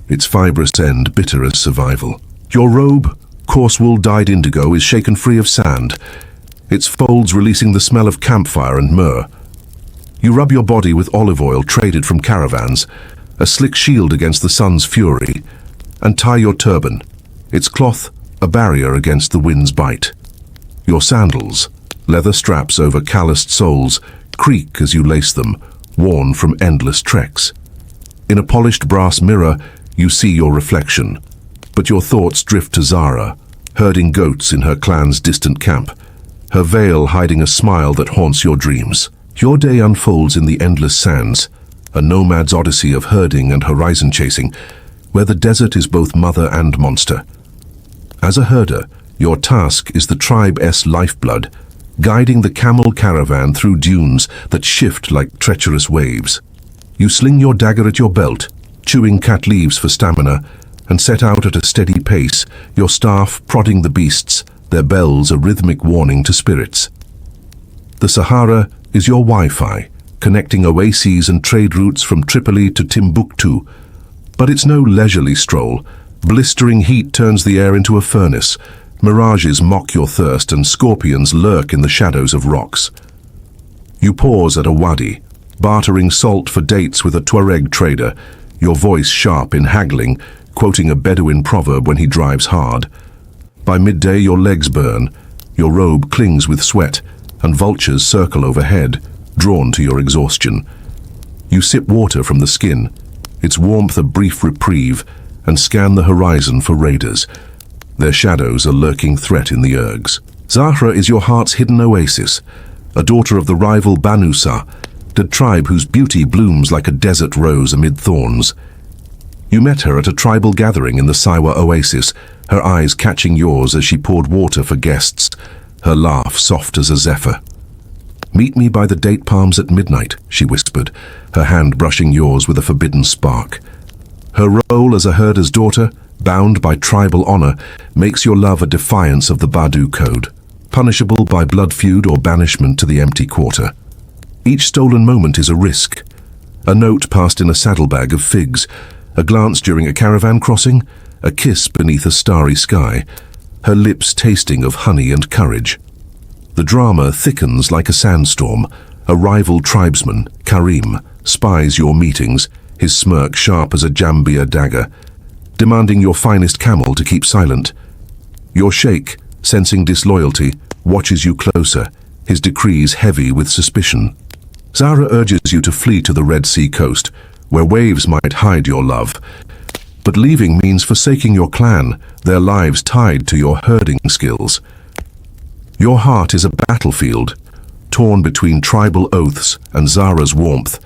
its fibrous end bitter as survival. Your robe, coarse wool dyed indigo, is shaken free of sand, its folds releasing the smell of campfire and myrrh. You rub your body with olive oil traded from caravans, a slick shield against the sun's fury, and tie your turban, its cloth a barrier against the wind's bite. Your sandals, leather straps over calloused soles, creak as you lace them, worn from endless treks. In a polished brass mirror, you see your reflection, but your thoughts drift to Zahra, herding goats in her clan's distant camp, her veil hiding a smile that haunts your dreams. Your day unfolds in the endless sands, a nomad's odyssey of herding and horizon chasing, where the desert is both mother and monster. As a herder, your task is the tribe's lifeblood, guiding the camel caravan through dunes that shift like treacherous waves. You sling your dagger at your belt, chewing cat leaves for stamina, and set out at a steady pace, your staff prodding the beasts, their bells a rhythmic warning to spirits. The Sahara is your Wi-Fi, connecting oases and trade routes from Tripoli to Timbuktu. But it's no leisurely stroll. Blistering heat turns the air into a furnace. Mirages mock your thirst and scorpions lurk in the shadows of rocks. You pause at a wadi, bartering salt for dates with a Tuareg trader, your voice sharp in haggling, quoting a Bedouin proverb when he drives hard. By midday your legs burn, your robe clings with sweat, and vultures circle overhead, drawn to your exhaustion. You sip water from the skin, its warmth a brief reprieve, and scan the horizon for raiders. Their shadows a lurking threat in the ergs. Zahra is your heart's hidden oasis, a daughter of the rival Banusa, the tribe whose beauty blooms like a desert rose amid thorns. You met her at a tribal gathering in the Siwa oasis, her eyes catching yours as she poured water for guests, her laugh soft as a zephyr. "Meet me by the date palms at midnight," she whispered, her hand brushing yours with a forbidden spark. Her role as a herder's daughter, bound by tribal honor, makes your love a defiance of the Badu code, punishable by blood feud or banishment to the empty quarter. Each stolen moment is a risk. A note passed in a saddlebag of figs, a glance during a caravan crossing, a kiss beneath a starry sky, her lips tasting of honey and courage. The drama thickens like a sandstorm. A rival tribesman, Karim, spies your meetings, his smirk sharp as a Jambia dagger, demanding your finest camel to keep silent. Your sheikh, sensing disloyalty, watches you closer, his decrees heavy with suspicion. Zahra urges you to flee to the Red Sea coast, where waves might hide your love. But leaving means forsaking your clan, their lives tied to your herding skills. Your heart is a battlefield, torn between tribal oaths and Zahra's warmth,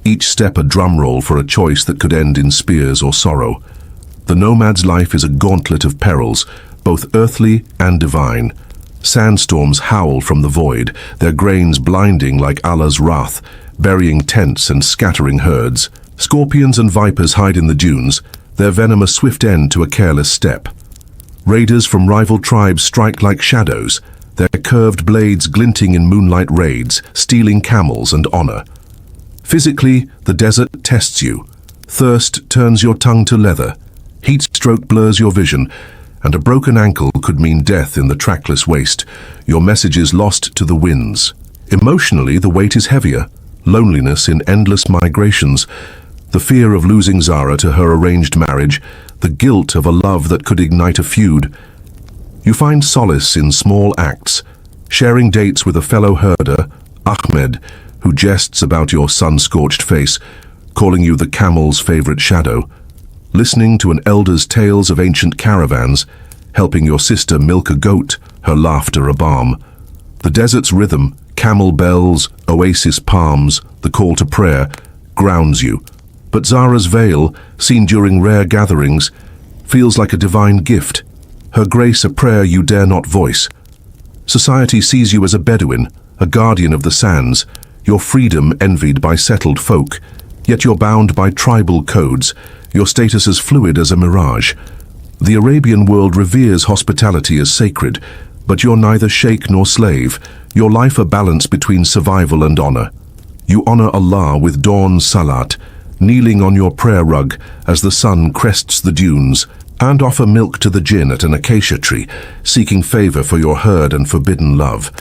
each step a drumroll for a choice that could end in spears or sorrow. The nomad's life is a gauntlet of perils, both earthly and divine. Sandstorms howl from the void, their grains blinding like Allah's wrath, burying tents and scattering herds. Scorpions and vipers hide in the dunes, their venom a swift end to a careless step. Raiders from rival tribes strike like shadows, their curved blades glinting in moonlight raids, stealing camels and honor. Physically, the desert tests you. Thirst turns your tongue to leather. Heat stroke blurs your vision, and a broken ankle could mean death in the trackless waste, your messages lost to the winds. Emotionally, the weight is heavier, loneliness in endless migrations, the fear of losing Zahra to her arranged marriage, the guilt of a love that could ignite a feud. You find solace in small acts, sharing dates with a fellow herder, Ahmed, who jests about your sun-scorched face, calling you the camel's favorite shadow, listening to an elder's tales of ancient caravans, helping your sister milk a goat, her laughter a balm. The desert's rhythm, camel bells, oasis palms, the call to prayer, grounds you. But Zahra's veil, seen during rare gatherings, feels like a divine gift, her grace a prayer you dare not voice. Society sees you as a Bedouin, a guardian of the sands, your freedom envied by settled folk, yet you're bound by tribal codes, your status as fluid as a mirage. The Arabian world reveres hospitality as sacred, but you're neither sheikh nor slave, your life a balance between survival and honor. You honor Allah with dawn salat, kneeling on your prayer rug as the sun crests the dunes, and offer milk to the jinn at an acacia tree, seeking favor for your herd and forbidden love.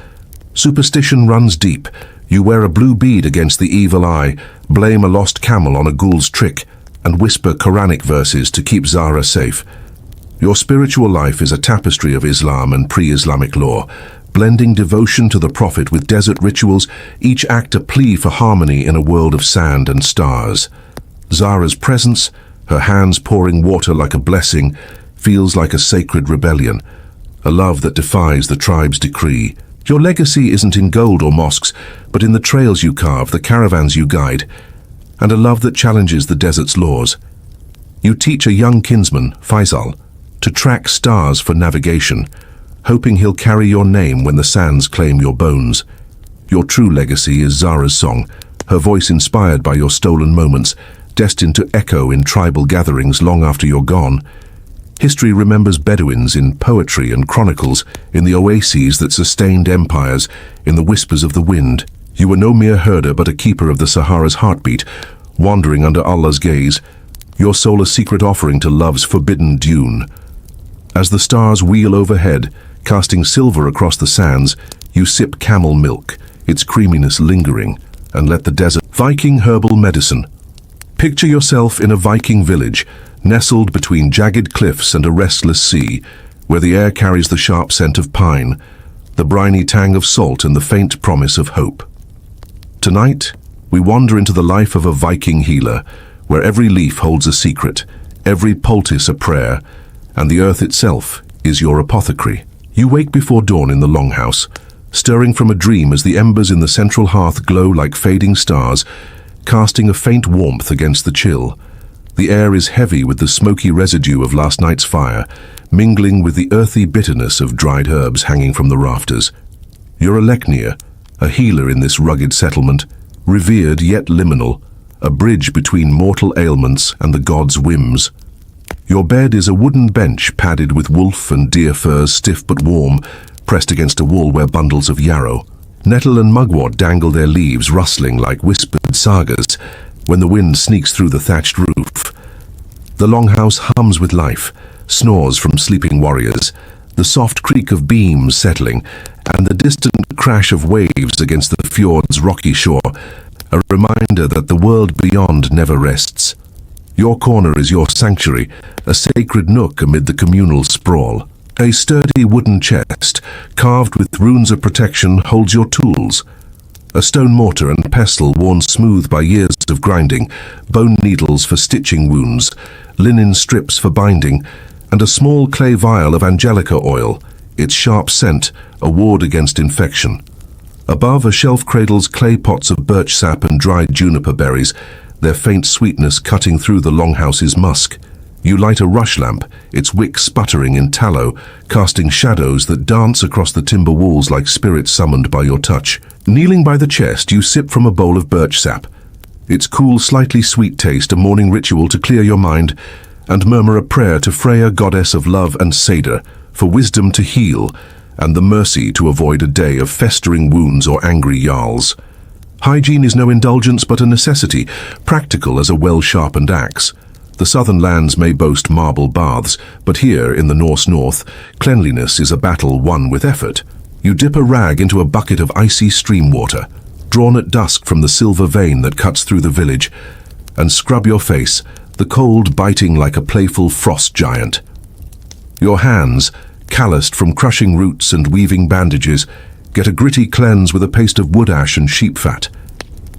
Superstition runs deep. You wear a blue bead against the evil eye, blame a lost camel on a ghoul's trick, and whisper Quranic verses to keep Zahra safe. Your spiritual life is a tapestry of Islam and pre-Islamic law, blending devotion to the Prophet with desert rituals, each act a plea for harmony in a world of sand and stars. Zahra's presence, her hands pouring water like a blessing, feels like a sacred rebellion, a love that defies the tribe's decree. Your legacy isn't in gold or mosques, but in the trails you carve, the caravans you guide, and a love that challenges the desert's laws. You teach a young kinsman, Faisal, to track stars for navigation, hoping he'll carry your name when the sands claim your bones. Your true legacy is Zara's song, her voice inspired by your stolen moments, destined to echo in tribal gatherings long after you're gone. History remembers Bedouins in poetry and chronicles, in the oases that sustained empires, in the whispers of the wind. You were no mere herder but a keeper of the Sahara's heartbeat, wandering under Allah's gaze, your soul a secret offering to love's forbidden dune. As the stars wheel overhead, casting silver across the sands, you sip camel milk, its creaminess lingering, and let the desert. Viking herbal medicine. Picture yourself in a Viking village, nestled between jagged cliffs and a restless sea, where the air carries the sharp scent of pine, the briny tang of salt and the faint promise of hope. Tonight, we wander into the life of a Viking healer, where every leaf holds a secret, every poultice a prayer, and the earth itself is your apothecary. You wake before dawn in the longhouse, stirring from a dream as the embers in the central hearth glow like fading stars, casting a faint warmth against the chill. The air is heavy with the smoky residue of last night's fire, mingling with the earthy bitterness of dried herbs hanging from the rafters. You're a Lechnia, a healer in this rugged settlement, revered yet liminal, a bridge between mortal ailments and the gods' whims. Your bed is a wooden bench padded with wolf and deer furs, stiff but warm, pressed against a wall where bundles of yarrow, nettle and mugwort dangle their leaves, rustling like whispered sagas when the wind sneaks through the thatched roof. The longhouse hums with life, snores from sleeping warriors, the soft creak of beams settling, and the distant crash of waves against the fjord's rocky shore, a reminder that the world beyond never rests. Your corner is your sanctuary, a sacred nook amid the communal sprawl. A sturdy wooden chest, carved with runes of protection, holds your tools. A stone mortar and pestle worn smooth by years of grinding, bone needles for stitching wounds, linen strips for binding, and a small clay vial of angelica oil, its sharp scent a ward against infection. Above, a shelf cradles clay pots of birch sap and dried juniper berries, their faint sweetness cutting through the longhouse's musk. You light a rush lamp, its wick sputtering in tallow, casting shadows that dance across the timber walls like spirits summoned by your touch. Kneeling by the chest, you sip from a bowl of birch sap, its cool, slightly sweet taste a morning ritual to clear your mind, and murmur a prayer to Freya, goddess of love and Seder, for wisdom to heal, and the mercy to avoid a day of festering wounds or angry jarls. Hygiene is no indulgence but a necessity, practical as a well-sharpened axe. The southern lands may boast marble baths, but here in the Norse north, cleanliness is a battle won with effort. You dip a rag into a bucket of icy stream water, drawn at dusk from the silver vein that cuts through the village, and scrub your face, the cold biting like a playful frost giant. Your hands, calloused from crushing roots and weaving bandages, get a gritty cleanse with a paste of wood ash and sheep fat,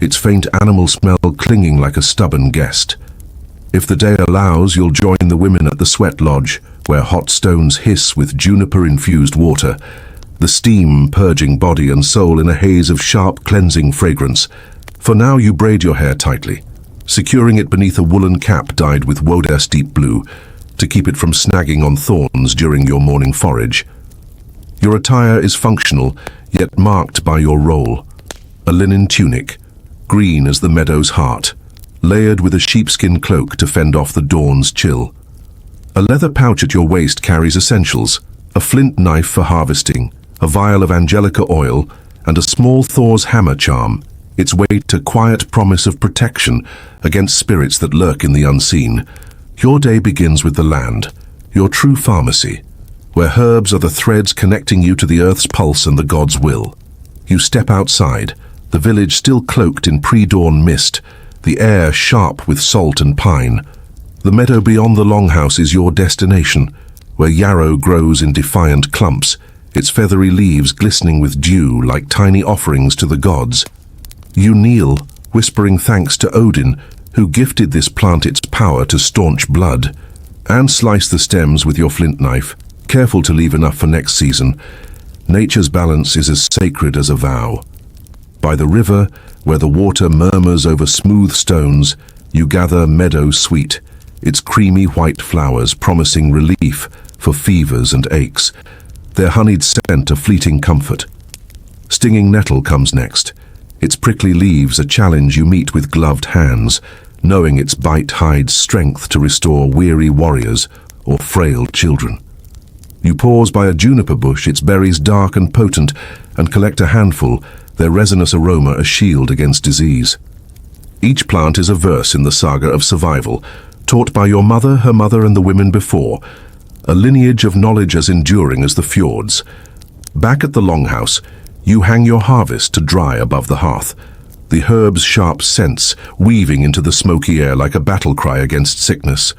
its faint animal smell clinging like a stubborn guest. If the day allows, you'll join the women at the sweat lodge, where hot stones hiss with juniper-infused water, the steam purging body and soul in a haze of sharp cleansing fragrance. For now you braid your hair tightly, securing it beneath a woolen cap dyed with wodas deep blue, to keep it from snagging on thorns during your morning forage. Your attire is functional, yet marked by your role. A linen tunic, green as the meadow's heart, layered with a sheepskin cloak to fend off the dawn's chill. A leather pouch at your waist carries essentials, a flint knife for harvesting, a vial of angelica oil, and a small Thor's hammer charm, its weight a quiet promise of protection against spirits that lurk in the unseen. Your day begins with the land, your true pharmacy, where herbs are the threads connecting you to the earth's pulse and the god's will. You step outside, the village still cloaked in pre-dawn mist, the air sharp with salt and pine. The meadow beyond the longhouse is your destination, where yarrow grows in defiant clumps, its feathery leaves glistening with dew like tiny offerings to the gods. You kneel, whispering thanks to Odin, who gifted this plant its power to staunch blood, and slice the stems with your flint knife, careful to leave enough for next season. Nature's balance is as sacred as a vow. By the river, where the water murmurs over smooth stones, you gather meadow sweet, its creamy white flowers promising relief for fevers and aches, their honeyed scent a fleeting comfort. Stinging nettle comes next, its prickly leaves a challenge you meet with gloved hands, knowing its bite hides strength to restore weary warriors or frail children. You pause by a juniper bush, its berries dark and potent, and collect a handful, their resinous aroma a shield against disease. Each plant is a verse in the saga of survival, taught by your mother, her mother, and the women before, a lineage of knowledge as enduring as the fjords. Back at the longhouse, you hang your harvest to dry above the hearth, the herb's sharp scents weaving into the smoky air like a battle cry against sickness.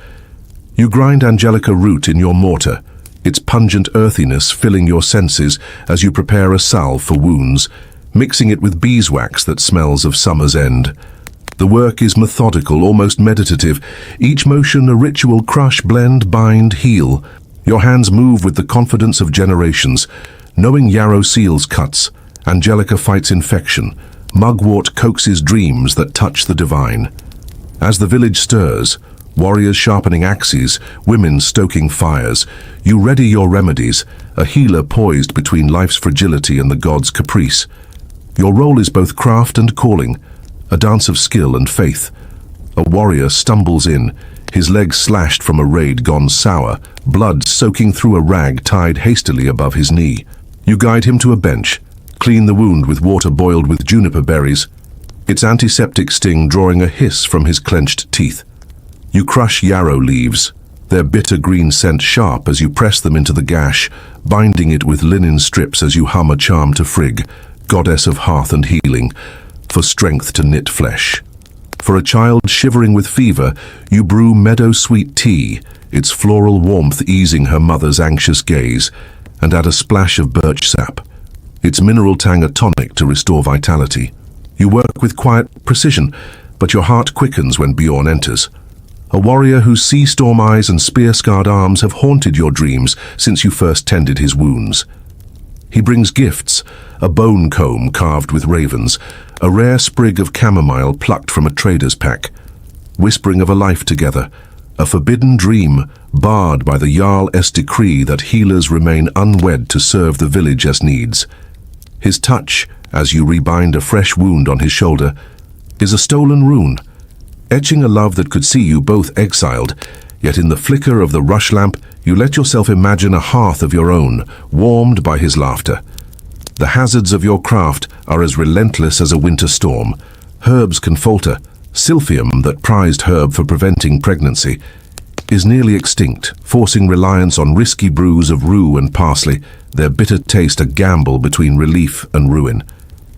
You grind angelica root in your mortar, its pungent earthiness filling your senses as you prepare a salve for wounds, mixing it with beeswax that smells of summer's end. The work is methodical, almost meditative, each motion a ritual: crush, blend, bind, heal. Your hands move with the confidence of generations, knowing yarrow seals cuts, angelica fights infection, mugwort coaxes dreams that touch the divine. As the village stirs, warriors sharpening axes, women stoking fires, you ready your remedies, a healer poised between life's fragility and the god's caprice. Your role is both craft and calling, a dance of skill and faith. A warrior stumbles in, his legs slashed from a raid gone sour, blood soaking through a rag tied hastily above his knee. You guide him to a bench, clean the wound with water boiled with juniper berries, its antiseptic sting drawing a hiss from his clenched teeth. You crush yarrow leaves, their bitter green scent sharp as you press them into the gash, binding it with linen strips as you hum a charm to Frigg, goddess of hearth and healing, for strength to knit flesh. For a child shivering with fever, you brew meadow-sweet tea, its floral warmth easing her mother's anxious gaze, and add a splash of birch sap, its mineral tang a tonic to restore vitality. You work with quiet precision, but your heart quickens when Bjorn enters. A warrior whose sea-storm eyes and spear-scarred arms have haunted your dreams since you first tended his wounds. He brings gifts, a bone comb carved with ravens, a rare sprig of chamomile plucked from a trader's pack, whispering of a life together, a forbidden dream barred by the Jarl's decree that healers remain unwed to serve the village as needs. His touch, as you rebind a fresh wound on his shoulder, is a stolen rune, etching a love that could see you both exiled, yet in the flicker of the rush lamp you let yourself imagine a hearth of your own, warmed by his laughter. The hazards of your craft are as relentless as a winter storm. Herbs can falter. Silphium, that prized herb for preventing pregnancy, is nearly extinct, forcing reliance on risky brews of rue and parsley, their bitter taste a gamble between relief and ruin.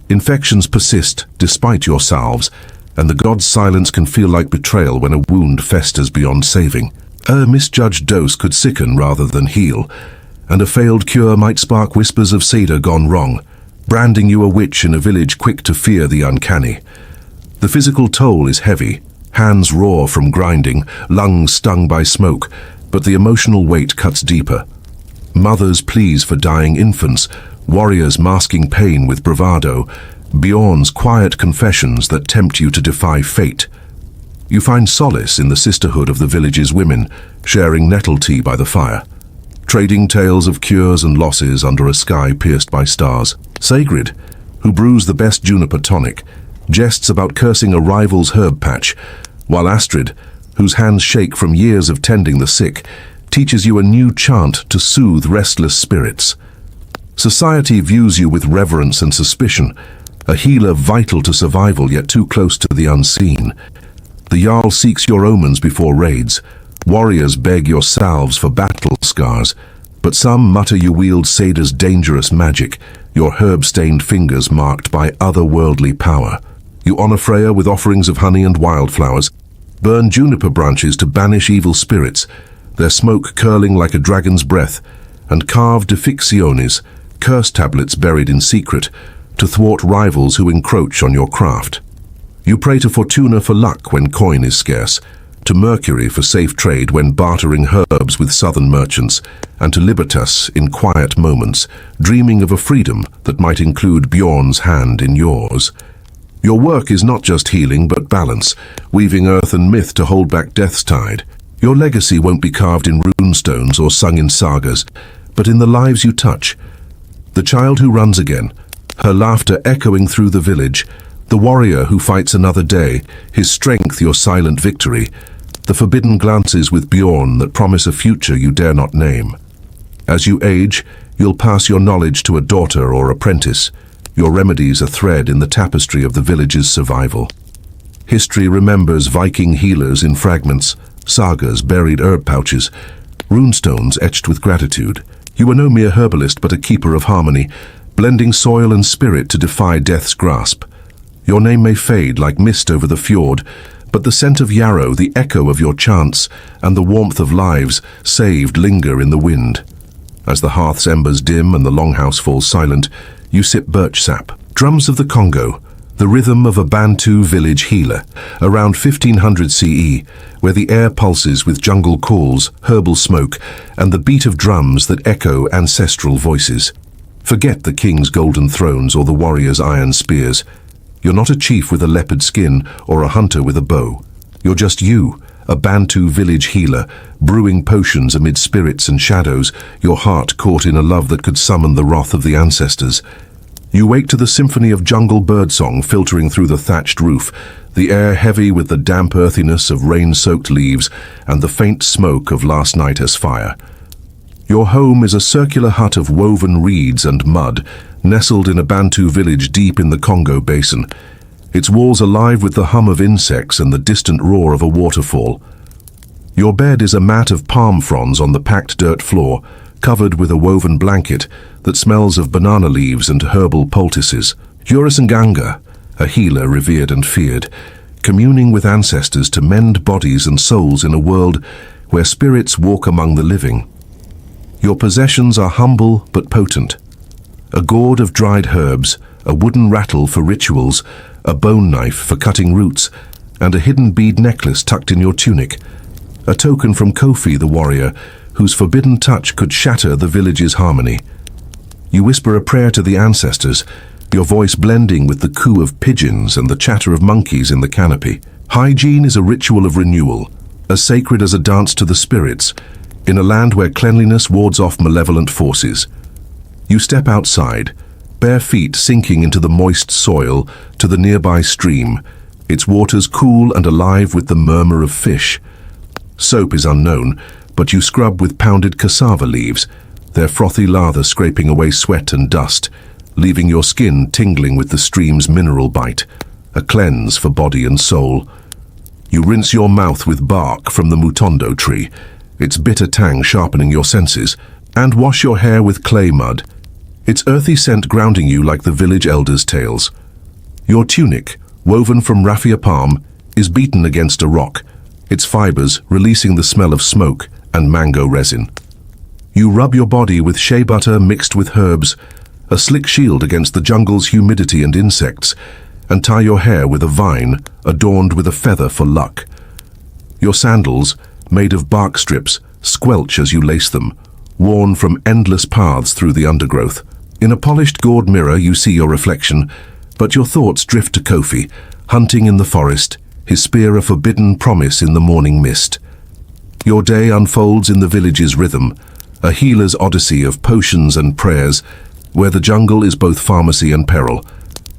Infections persist despite your salves, and the god's silence can feel like betrayal when a wound festers beyond saving. A misjudged dose could sicken rather than heal, and a failed cure might spark whispers of Seder gone wrong, branding you a witch in a village quick to fear the uncanny. The physical toll is heavy, hands raw from grinding, lungs stung by smoke, but the emotional weight cuts deeper. Mothers' pleas for dying infants, warriors masking pain with bravado, Bjorn's quiet confessions that tempt you to defy fate. You find solace in the sisterhood of the village's women, sharing nettle tea by the fire, trading tales of cures and losses under a sky pierced by stars. Sigrid, who brews the best juniper tonic, jests about cursing a rival's herb patch, while Astrid, whose hands shake from years of tending the sick, teaches you a new chant to soothe restless spirits. Society views you with reverence and suspicion, a healer vital to survival yet too close to the unseen. The Jarl seeks your omens before raids. Warriors beg your salves for battle scars, but some mutter you wield Seder's dangerous magic, your herb-stained fingers marked by otherworldly power. You honor Freya with offerings of honey and wildflowers, burn juniper branches to banish evil spirits, their smoke curling like a dragon's breath, and carve defictiones, curse tablets buried in secret, to thwart rivals who encroach on your craft. You pray to Fortuna for luck when coin is scarce, to Mercury for safe trade when bartering herbs with southern merchants, and to Libertas in quiet moments, dreaming of a freedom that might include Bjorn's hand in yours. Your work is not just healing but balance, weaving earth and myth to hold back death's tide. Your legacy won't be carved in runestones or sung in sagas, but in the lives you touch. The child who runs again, her laughter echoing through the village, the warrior who fights another day, his strength your silent victory, the forbidden glances with Bjorn that promise a future you dare not name. As you age, you'll pass your knowledge to a daughter or apprentice, your remedies a thread in the tapestry of the village's survival. History remembers Viking healers in fragments, sagas buried herb pouches, runestones etched with gratitude. You are no mere herbalist but a keeper of harmony, blending soil and spirit to defy death's grasp. Your name may fade like mist over the fjord, but the scent of yarrow, the echo of your chants, and the warmth of lives saved linger in the wind. As the hearth's embers dim and the longhouse falls silent, you sip birch sap. Drums of the Congo, the rhythm of a Bantu village healer, around 1500 CE, where the air pulses with jungle calls, herbal smoke, and the beat of drums that echo ancestral voices. Forget the king's golden thrones or the warrior's iron spears. You're not a chief with a leopard skin or a hunter with a bow. You're just you, a Bantu village healer, brewing potions amid spirits and shadows, your heart caught in a love that could summon the wrath of the ancestors. You wake to the symphony of jungle birdsong filtering through the thatched roof, the air heavy with the damp earthiness of rain-soaked leaves and the faint smoke of last night as fire. Your home is a circular hut of woven reeds and mud, nestled in a Bantu village deep in the Congo basin, its walls alive with the hum of insects and the distant roar of a waterfall. Your bed is a mat of palm fronds on the packed dirt floor, covered with a woven blanket that smells of banana leaves and herbal poultices. You're a Sanganga, a healer revered and feared, communing with ancestors to mend bodies and souls in a world where spirits walk among the living. Your possessions are humble but potent. A gourd of dried herbs, a wooden rattle for rituals, a bone knife for cutting roots, and a hidden bead necklace tucked in your tunic. A token from Kofi the warrior, whose forbidden touch could shatter the village's harmony. You whisper a prayer to the ancestors, your voice blending with the coo of pigeons and the chatter of monkeys in the canopy. Hygiene is a ritual of renewal, as sacred as a dance to the spirits, in a land where cleanliness wards off malevolent forces. You step outside, bare feet sinking into the moist soil to the nearby stream, its waters cool and alive with the murmur of fish. Soap is unknown, but you scrub with pounded cassava leaves, their frothy lather scraping away sweat and dust, leaving your skin tingling with the stream's mineral bite, a cleanse for body and soul. You rinse your mouth with bark from the mutondo tree, its bitter tang sharpening your senses, and wash your hair with clay mud, its earthy scent grounding you like the village elders' tales. Your tunic, woven from raffia palm, is beaten against a rock, its fibers releasing the smell of smoke and mango resin. You rub your body with shea butter mixed with herbs, a slick shield against the jungle's humidity and insects, and tie your hair with a vine adorned with a feather for luck. Your sandals, made of bark strips, squelch as you lace them, worn from endless paths through the undergrowth. In a polished gourd mirror you see your reflection, but your thoughts drift to Kofi, hunting in the forest, his spear a forbidden promise in the morning mist. Your day unfolds in the village's rhythm, a healer's odyssey of potions and prayers, where the jungle is both pharmacy and peril.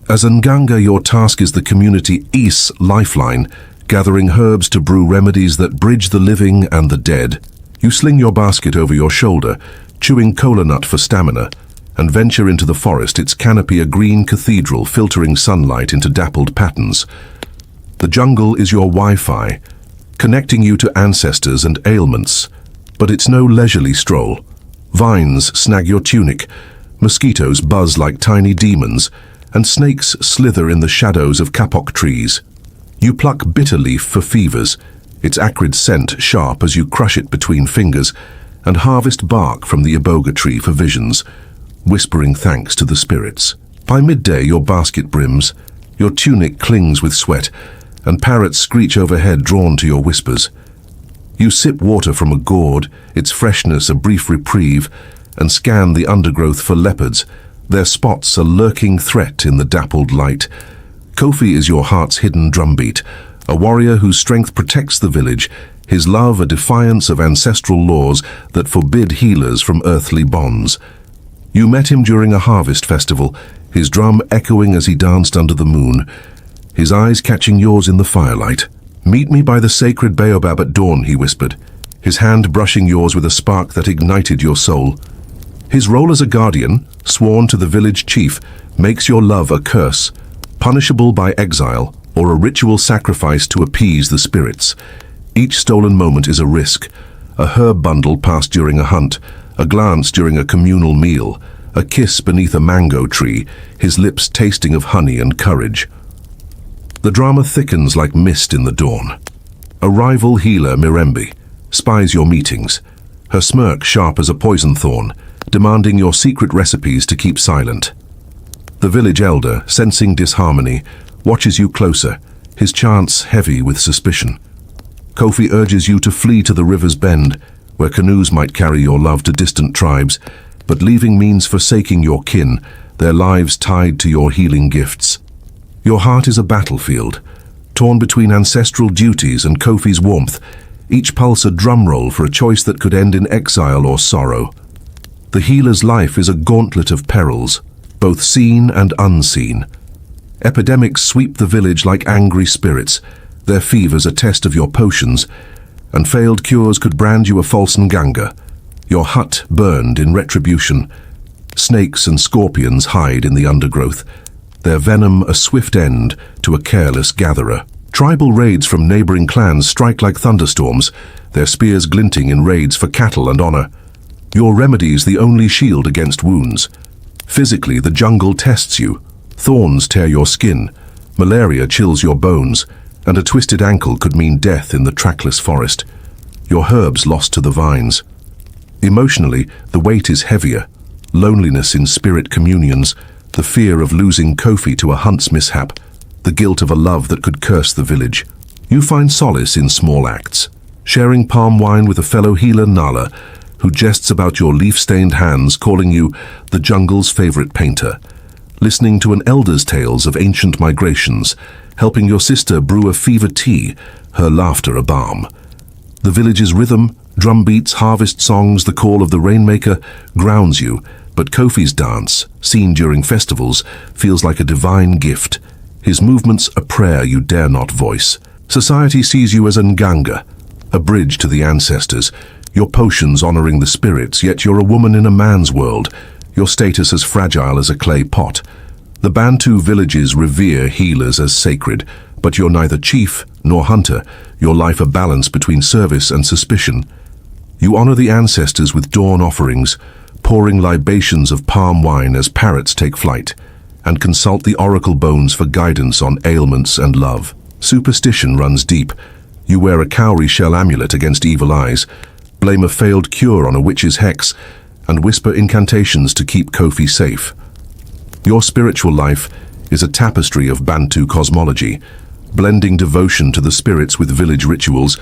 As Nganga, your task is the community East's lifeline, gathering herbs to brew remedies that bridge the living and the dead. You sling your basket over your shoulder, chewing kola nut for stamina, and venture into the forest, its canopy a green cathedral filtering sunlight into dappled patterns. The jungle is your Wi-Fi, connecting you to ancestors and ailments, but it's no leisurely stroll. Vines snag your tunic, mosquitoes buzz like tiny demons, and snakes slither in the shadows of kapok trees. You pluck bitter leaf for fevers, its acrid scent sharp as you crush it between fingers, and harvest bark from the iboga tree for visions, whispering thanks to the spirits. By midday your basket brims, your tunic clings with sweat, and parrots screech overhead drawn to your whispers. You sip water from a gourd, its freshness a brief reprieve, and scan the undergrowth for leopards, their spots a lurking threat in the dappled light. Kofi is your heart's hidden drumbeat, a warrior whose strength protects the village, his love a defiance of ancestral laws that forbid healers from earthly bonds. You met him during a harvest festival, his drum echoing as he danced under the moon, his eyes catching yours in the firelight. "Meet me by the sacred baobab at dawn," he whispered, his hand brushing yours with a spark that ignited your soul. His role as a guardian, sworn to the village chief, makes your love a curse, punishable by exile or a ritual sacrifice to appease the spirits. Each stolen moment is a risk, a herb bundle passed during a hunt, a glance during a communal meal, a kiss beneath a mango tree, his lips tasting of honey and courage. The drama thickens like mist in the dawn. A rival healer, Mirembe, spies your meetings, her smirk sharp as a poison thorn, demanding your secret recipes to keep silent. The village elder, sensing disharmony, watches you closer, his chants heavy with suspicion. Kofi urges you to flee to the river's bend, where canoes might carry your love to distant tribes, but leaving means forsaking your kin, their lives tied to your healing gifts. Your heart is a battlefield, torn between ancestral duties and Kofi's warmth, each pulse a drumroll for a choice that could end in exile or sorrow. The healer's life is a gauntlet of perils, both seen and unseen. Epidemics sweep the village like angry spirits, their fevers a test of your potions, and failed cures could brand you a false nganga. Your hut burned in retribution. Snakes and scorpions hide in the undergrowth, their venom a swift end to a careless gatherer. Tribal raids from neighboring clans strike like thunderstorms, their spears glinting in raids for cattle and honor. Your remedy's the only shield against wounds. Physically, the jungle tests you. Thorns tear your skin, malaria chills your bones, and a twisted ankle could mean death in the trackless forest. Your herbs lost to the vines. Emotionally, the weight is heavier. Loneliness in spirit communions, the fear of losing Kofi to a hunt's mishap, the guilt of a love that could curse the village. You find solace in small acts, sharing palm wine with a fellow healer, Nala, who jests about your leaf-stained hands, calling you the jungle's favorite painter, listening to an elder's tales of ancient migrations, helping your sister brew a fever tea, her laughter a balm. The village's rhythm, drum beats, harvest songs, the call of the rainmaker grounds you, but Kofi's dance, seen during festivals, feels like a divine gift, his movements a prayer you dare not voice. Society sees you as an nganga, a bridge to the ancestors, your potions honoring the spirits, yet you're a woman in a man's world, your status as fragile as a clay pot. The Bantu villages revere healers as sacred, but you're neither chief nor hunter, your life a balance between service and suspicion. You honor the ancestors with dawn offerings, pouring libations of palm wine as parrots take flight, and consult the oracle bones for guidance on ailments and love. Superstition runs deep. You wear a cowrie shell amulet against evil eyes, blame a failed cure on a witch's hex, and whisper incantations to keep Kofi safe. Your spiritual life is a tapestry of Bantu cosmology, blending devotion to the spirits with village rituals,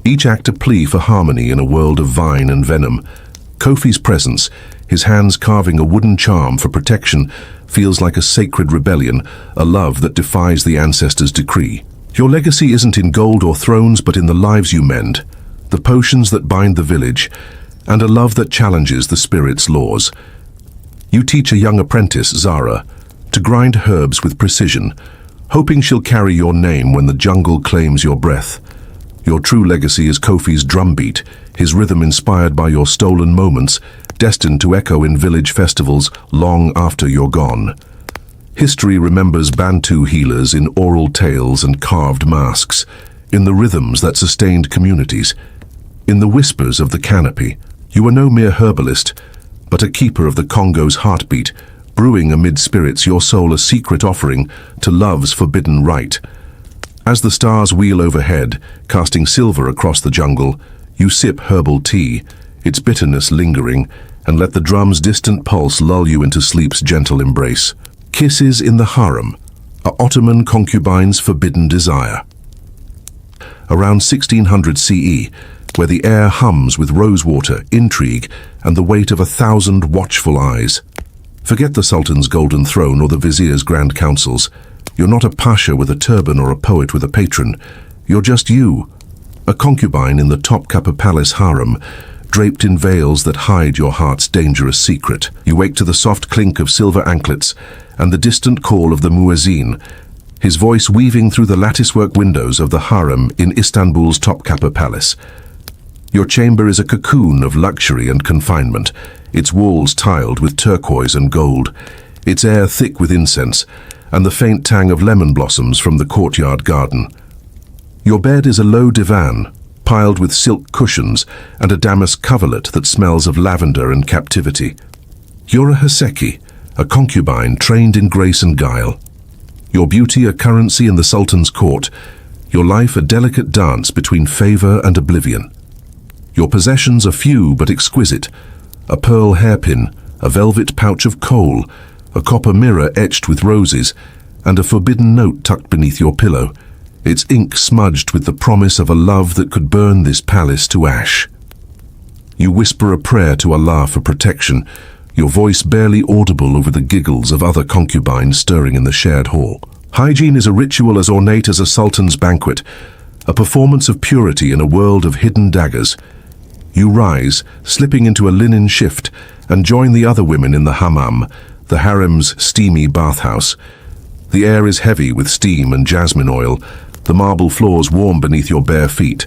each act a plea for harmony in a world of vine and venom. Kofi's presence, his hands carving a wooden charm for protection, feels like a sacred rebellion, a love that defies the ancestors' decree. Your legacy isn't in gold or thrones, but in the lives you mend, the potions that bind the village, and a love that challenges the spirit's laws. You teach a young apprentice, Zara, to grind herbs with precision, hoping she'll carry your name when the jungle claims your breath. Your true legacy is Kofi's drumbeat, his rhythm inspired by your stolen moments, destined to echo in village festivals long after you're gone. History remembers Bantu healers in oral tales and carved masks, in the rhythms that sustained communities, in the whispers of the canopy. You are no mere herbalist, but a keeper of the Congo's heartbeat, brewing amid spirits your soul a secret offering to love's forbidden rite. As the stars wheel overhead, casting silver across the jungle, you sip herbal tea, its bitterness lingering, and let the drum's distant pulse lull you into sleep's gentle embrace. Kisses in the harem, a Ottoman concubine's forbidden desire. Around 1600 CE, where the air hums with rosewater, intrigue, and the weight of 1,000 watchful eyes. Forget the Sultan's golden throne or the Vizier's grand councils. You're not a pasha with a turban or a poet with a patron. You're just you, A concubine in the Topkapi Palace harem, draped in veils that hide your heart's dangerous secret. You wake to the soft clink of silver anklets and the distant call of the muezzin, his voice weaving through the latticework windows of the harem in Istanbul's Topkapi Palace. Your chamber is a cocoon of luxury and confinement, its walls tiled with turquoise and gold, its air thick with incense, and the faint tang of lemon blossoms from the courtyard garden. Your bed is a low divan, piled with silk cushions and a damask coverlet that smells of lavender and captivity. You're a Haseki, a concubine trained in grace and guile. Your beauty a currency in the Sultan's court, your life a delicate dance between favor and oblivion. Your possessions are few but exquisite, a pearl hairpin, a velvet pouch of kohl, a copper mirror etched with roses, and a forbidden note tucked beneath your pillow, its ink smudged with the promise of a love that could burn this palace to ash. You whisper a prayer to Allah for protection, your voice barely audible over the giggles of other concubines stirring in the shared hall. Hygiene is a ritual as ornate as a sultan's banquet, a performance of purity in a world of hidden daggers. You rise, slipping into a linen shift, and join the other women in the hammam, the harem's steamy bathhouse. The air is heavy with steam and jasmine oil, the marble floors warm beneath your bare feet.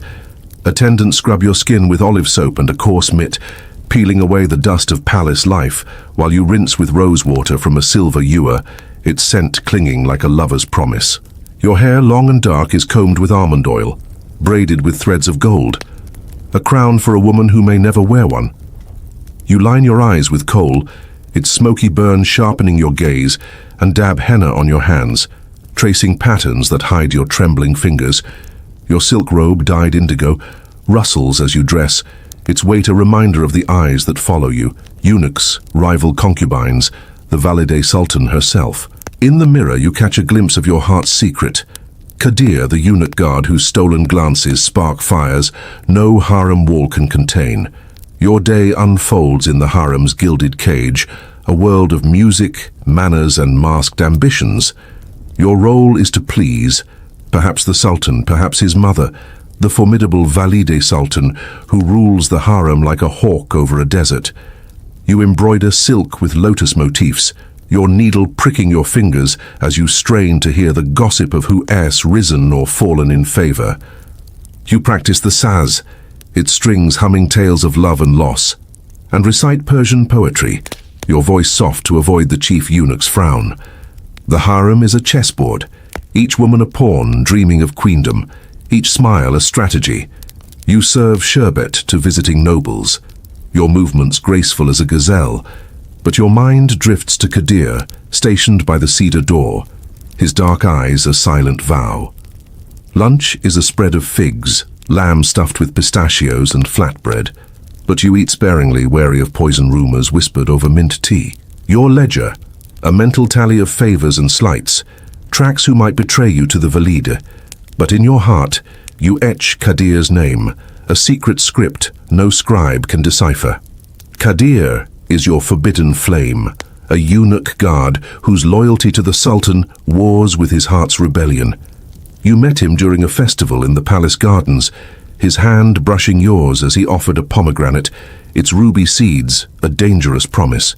Attendants scrub your skin with olive soap and a coarse mitt, peeling away the dust of palace life, while you rinse with rose water from a silver ewer, its scent clinging like a lover's promise. Your hair, long and dark, is combed with almond oil, braided with threads of gold, a crown for a woman who may never wear one. You line your eyes with kohl, its smoky burn sharpening your gaze, and dab henna on your hands, tracing patterns that hide your trembling fingers. Your silk robe, dyed indigo, rustles as you dress, its weight a reminder of the eyes that follow you, eunuchs, rival concubines, the Valide Sultan herself. In the mirror you catch a glimpse of your heart's secret. Kadir, the eunuch guard whose stolen glances spark fires no harem wall can contain. Your day unfolds in the harem's gilded cage, a world of music, manners, and masked ambitions. Your role is to please, perhaps the Sultan, perhaps his mother, the formidable Valide Sultan who rules the harem like a hawk over a desert. You embroider silk with lotus motifs, your needle pricking your fingers as you strain to hear the gossip of who has risen or fallen in favor. You practice the saz, its strings humming tales of love and loss, and recite Persian poetry, your voice soft to avoid the chief eunuch's frown. The harem is a chessboard, each woman a pawn dreaming of queendom, each smile a strategy. You serve sherbet to visiting nobles, your movements graceful as a gazelle, but your mind drifts to Kadir, stationed by the cedar door, his dark eyes a silent vow. Lunch is a spread of figs, lamb stuffed with pistachios and flatbread, but you eat sparingly, wary of poison rumors whispered over mint tea. Your ledger, a mental tally of favors and slights, tracks who might betray you to the Valide, but in your heart you etch Kadir's name, a secret script no scribe can decipher. Kadir is your forbidden flame, a eunuch guard whose loyalty to the Sultan wars with his heart's rebellion. You met him during a festival in the palace gardens, his hand brushing yours as he offered a pomegranate, its ruby seeds a dangerous promise.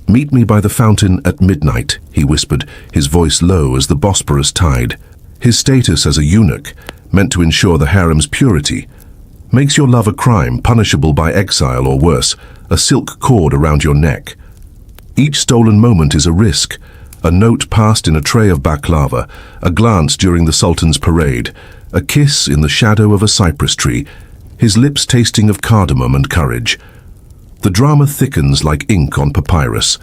"Meet me by the fountain at midnight," he whispered, his voice low as the Bosporus tide. His status as a eunuch, meant to ensure the harem's purity, makes your love a crime punishable by exile or worse, a silk cord around your neck. Each stolen moment is a risk, a note passed in a tray of baklava, a glance during the Sultan's parade, a kiss in the shadow of a cypress tree, his lips tasting of cardamom and courage. The drama thickens like ink on papyrus.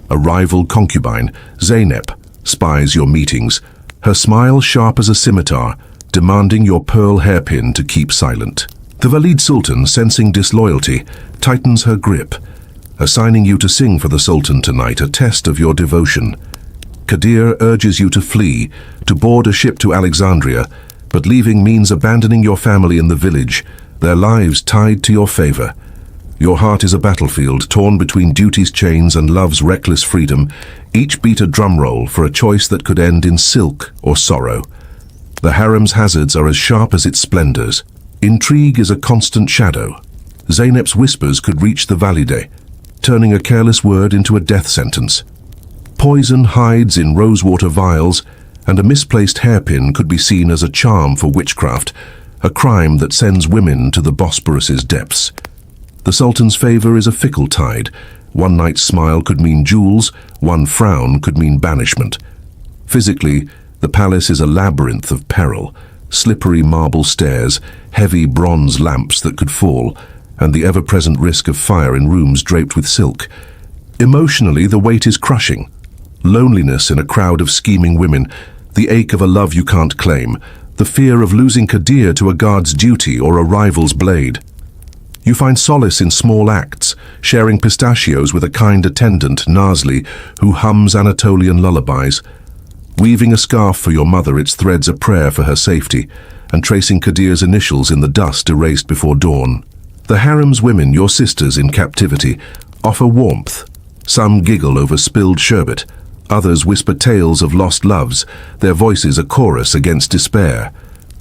A rival concubine, Zeynep, spies your meetings, her smile sharp as a scimitar, demanding your pearl hairpin to keep silent. The Valide Sultan, sensing disloyalty, tightens her grip, assigning you to sing for the Sultan tonight, a test of your devotion. Kadir urges you to flee, to board a ship to Alexandria, but leaving means abandoning your family in the village, their lives tied to your favor. Your heart is a battlefield, torn between duty's chains and love's reckless freedom, each beat a drum roll for a choice that could end in silk or sorrow. The harem's hazards are as sharp as its splendors. Your bed is a blanket, Intrigue is a constant shadow. Zeynep's whispers could reach the valide, turning a careless word into a death sentence. Poison hides in rosewater vials, and a misplaced hairpin could be seen as a charm for witchcraft, a crime that sends women to the Bosporus's depths. The Sultan's favor is a fickle tide. One night's smile could mean jewels, one frown could mean banishment. Physically, the palace is a labyrinth of peril. Slippery marble stairs, heavy bronze lamps that could fall, and the ever-present risk of fire in rooms draped with silk. Emotionally, the weight is crushing. Loneliness in a crowd of scheming women, the ache of a love you can't claim, the fear of losing Kadir to a guard's duty or a rival's blade. You find solace in small acts, sharing pistachios with a kind attendant, Nazli, who hums Anatolian lullabies. Weaving a scarf for your mother, its threads a prayer for her safety, and tracing Kadir's initials in the dust erased before dawn. The harem's women, your sisters in captivity, offer warmth. Some giggle over spilled sherbet, others whisper tales of lost loves, their voices a chorus against despair.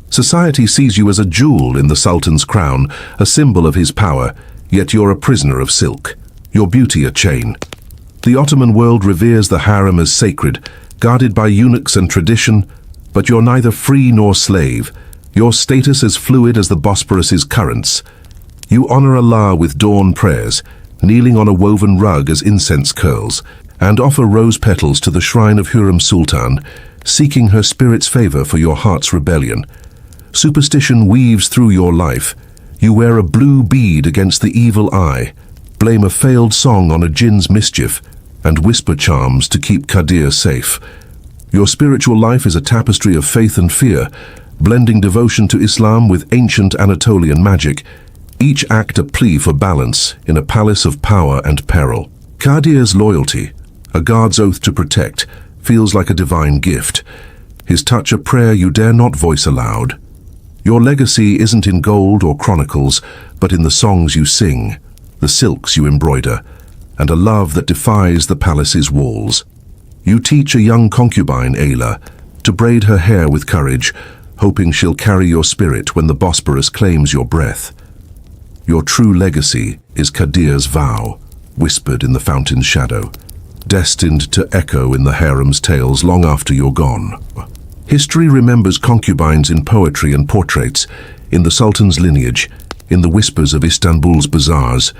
Society sees you as a jewel in the Sultan's crown, a symbol of his power, yet you're a prisoner of silk, your beauty a chain. The Ottoman world reveres the harem as sacred, guarded by eunuchs and tradition, but you're neither free nor slave, your status as fluid as the Bosporus's currents. You honor Allah with dawn prayers, kneeling on a woven rug as incense curls, and offer rose petals to the shrine of Hürrem Sultan, seeking her spirit's favor for your heart's rebellion. Superstition weaves through your life. You wear a blue bead against the evil eye, blame a failed song on a jinn's mischief, and whisper charms to keep Kadir safe. Your spiritual life is a tapestry of faith and fear, blending devotion to Islam with ancient Anatolian magic, each act a plea for balance in a palace of power and peril. Kadir's loyalty, a guard's oath to protect, feels like a divine gift. His touch a prayer you dare not voice aloud. Your legacy isn't in gold or chronicles, but in the songs you sing, the silks you embroider, and a love that defies the palace's walls. You teach a young concubine, Ayla, to braid her hair with courage, hoping she'll carry your spirit when the Bosporus claims your breath. Your true legacy is Kadir's vow, whispered in the fountain's shadow, destined to echo in the harem's tales long after you're gone. History remembers concubines in poetry and portraits, in the Sultan's lineage, in the whispers of Istanbul's bazaars.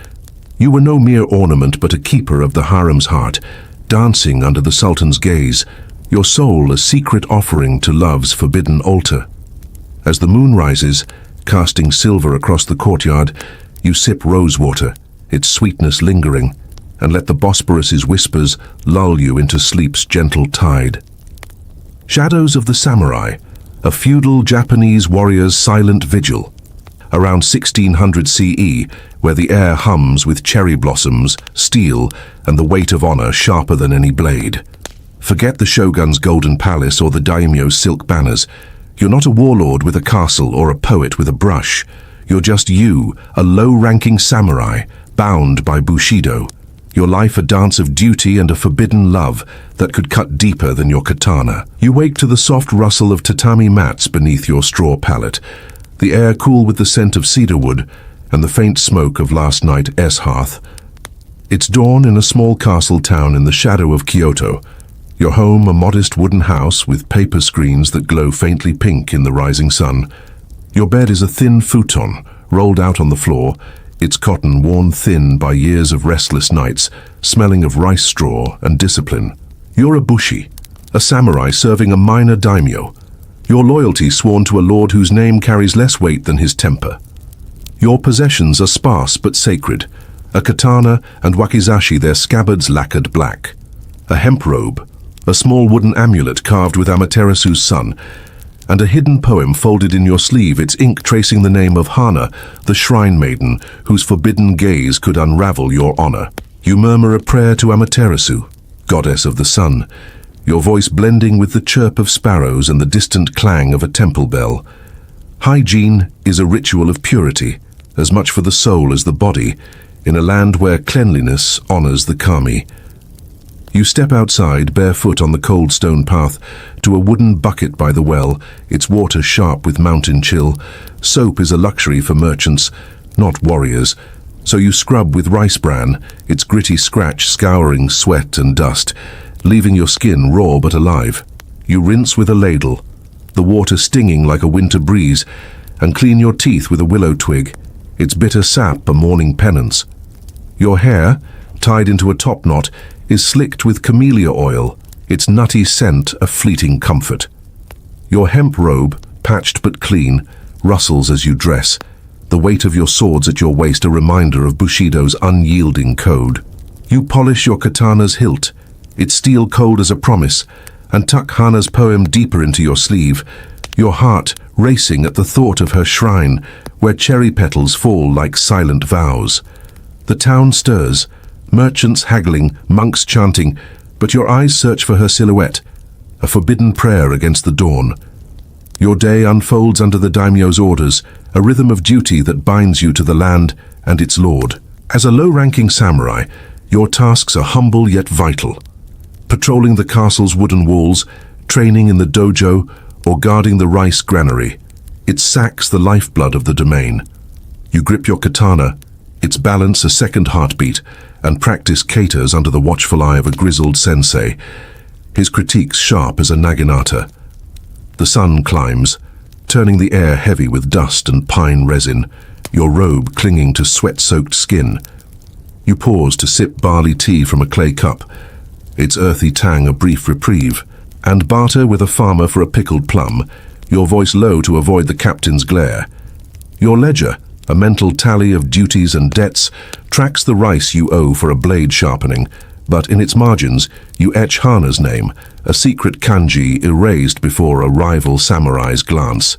You were no mere ornament but a keeper of the harem's heart, dancing under the Sultan's gaze, your soul a secret offering to love's forbidden altar. As the moon rises, casting silver across the courtyard, you sip rosewater, its sweetness lingering, and let the Bosporus's whispers lull you into sleep's gentle tide. Shadows of the Samurai, a feudal Japanese warrior's silent vigil. Around 1600 CE, where the air hums with cherry blossoms, steel, and the weight of honor sharper than any blade. Forget the shogun's golden palace or the daimyo's silk banners. You're not a warlord with a castle or a poet with a brush. You're just you, a low-ranking samurai, bound by Bushido. Your life a dance of duty and a forbidden love that could cut deeper than your katana. You wake to the soft rustle of tatami mats beneath your straw pallet, the air cool with the scent of cedarwood and the faint smoke of last night's hearth. It's dawn in a small castle town in the shadow of Kyoto. Your home a modest wooden house with paper screens that glow faintly pink in the rising sun. Your bed is a thin futon, rolled out on the floor, its cotton worn thin by years of restless nights, smelling of rice straw and discipline. You're a bushi, a samurai serving a minor daimyo. Your loyalty sworn to a lord whose name carries less weight than his temper. Your possessions are sparse but sacred, a katana and wakizashi, their scabbards lacquered black. A hemp robe, a small wooden amulet carved with Amaterasu's sun, and a hidden poem folded in your sleeve, its ink tracing the name of Hana, the shrine maiden, whose forbidden gaze could unravel your honor. You murmur a prayer to Amaterasu, goddess of the sun, your voice blending with the chirp of sparrows and the distant clang of a temple bell. Hygiene is a ritual of purity, as much for the soul as the body, in a land where cleanliness honors the kami. You step outside, barefoot on the cold stone path, to a wooden bucket by the well, its water sharp with mountain chill. Soap is a luxury for merchants, not warriors, so you scrub with rice bran, its gritty scratch scouring sweat and dust, leaving your skin raw but alive. You rinse with a ladle, the water stinging like a winter breeze, and clean your teeth with a willow twig, its bitter sap a morning penance. Your hair, tied into a top knot, is slicked with camellia oil, its nutty scent a fleeting comfort. Your hemp robe, patched but clean, rustles as you dress, the weight of your swords at your waist a reminder of Bushido's unyielding code. You polish your katana's hilt, its steel cold as a promise, and tuck Hana's poem deeper into your sleeve, your heart racing at the thought of her shrine, where cherry petals fall like silent vows. The town stirs, merchants haggling, monks chanting, but your eyes search for her silhouette, a forbidden prayer against the dawn. Your day unfolds under the daimyo's orders, a rhythm of duty that binds you to the land and its lord. As a low-ranking samurai, your tasks are humble yet vital. Patrolling the castle's wooden walls, training in the dojo, or guarding the rice granary. It sacks the lifeblood of the domain. You grip your katana, its balance a second heartbeat, and practice katas under the watchful eye of a grizzled sensei, his critiques sharp as a naginata. The sun climbs, turning the air heavy with dust and pine resin, your robe clinging to sweat-soaked skin. You pause to sip barley tea from a clay cup, its earthy tang a brief reprieve, and barter with a farmer for a pickled plum, your voice low to avoid the captain's glare. Your ledger, a mental tally of duties and debts, tracks the rice you owe for a blade sharpening, but in its margins you etch Hana's name, a secret kanji erased before a rival samurai's glance.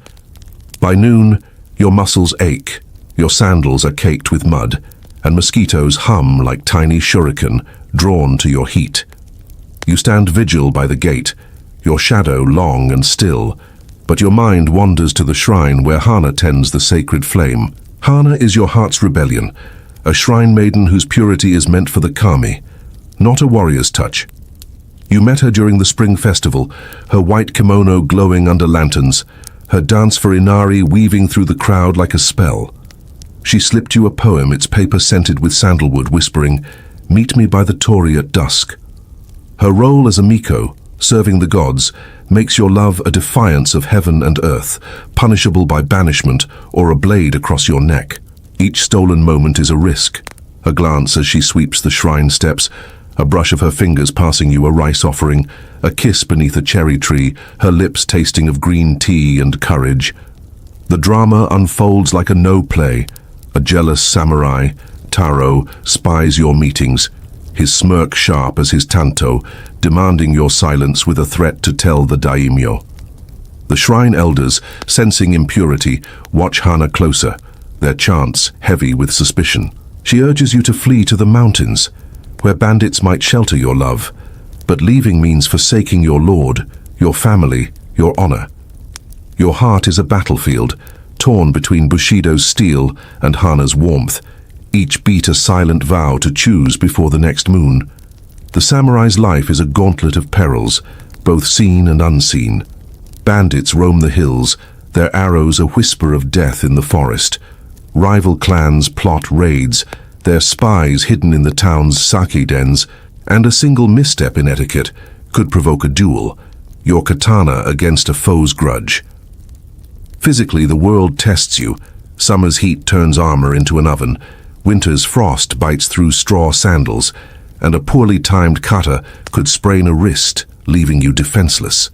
By noon, your muscles ache, your sandals are caked with mud, and mosquitoes hum like tiny shuriken, drawn to your heat. You stand vigil by the gate, your shadow long and still, but your mind wanders to the shrine where Hana tends the sacred flame. Hana is your heart's rebellion, a shrine maiden whose purity is meant for the kami, not a warrior's touch. You met her during the spring festival, her white kimono glowing under lanterns, her dance for Inari weaving through the crowd like a spell. She slipped you a poem, its paper scented with sandalwood, whispering, "Meet me by the torii at dusk." Her role as a miko, serving the gods, makes your love a defiance of heaven and earth, punishable by banishment or a blade across your neck. Each stolen moment is a risk. A glance as she sweeps the shrine steps, a brush of her fingers passing you a rice offering, a kiss beneath a cherry tree, her lips tasting of green tea and courage. The drama unfolds like a no play. A jealous samurai, Taro, spies your meetings, his smirk sharp as his tanto, demanding your silence with a threat to tell the daimyo. The shrine elders, sensing impurity, watch Hana closer, their chants heavy with suspicion. She urges you to flee to the mountains, where bandits might shelter your love, but leaving means forsaking your lord, your family, your honor. Your heart is a battlefield, torn between Bushido's steel and Hana's warmth, each beat a silent vow to choose before the next moon. The samurai's life is a gauntlet of perils, both seen and unseen. Bandits roam the hills, their arrows a whisper of death in the forest. Rival clans plot raids, their spies hidden in the town's sake dens, and a single misstep in etiquette could provoke a duel, your katana against a foe's grudge. Physically, the world tests you. Summer's heat turns armor into an oven, winter's frost bites through straw sandals, and a poorly timed kata could sprain a wrist, leaving you defenseless.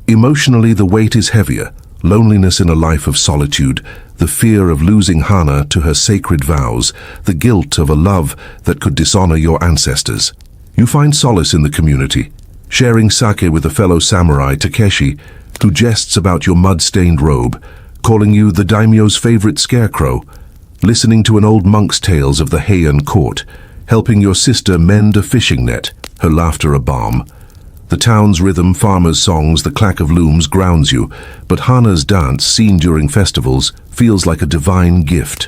Emotionally, the weight is heavier, loneliness in a life of solitude, the fear of losing Hana to her sacred vows, the guilt of a love that could dishonor your ancestors. You find solace in the community, sharing sake with a fellow samurai, Takeshi, who jests about your mud-stained robe, calling you the daimyo's favorite scarecrow, listening to an old monk's tales of the Heian court, helping your sister mend a fishing net, her laughter a balm. The town's rhythm, farmers' songs, the clack of looms grounds you, but Hana's dance, seen during festivals, feels like a divine gift.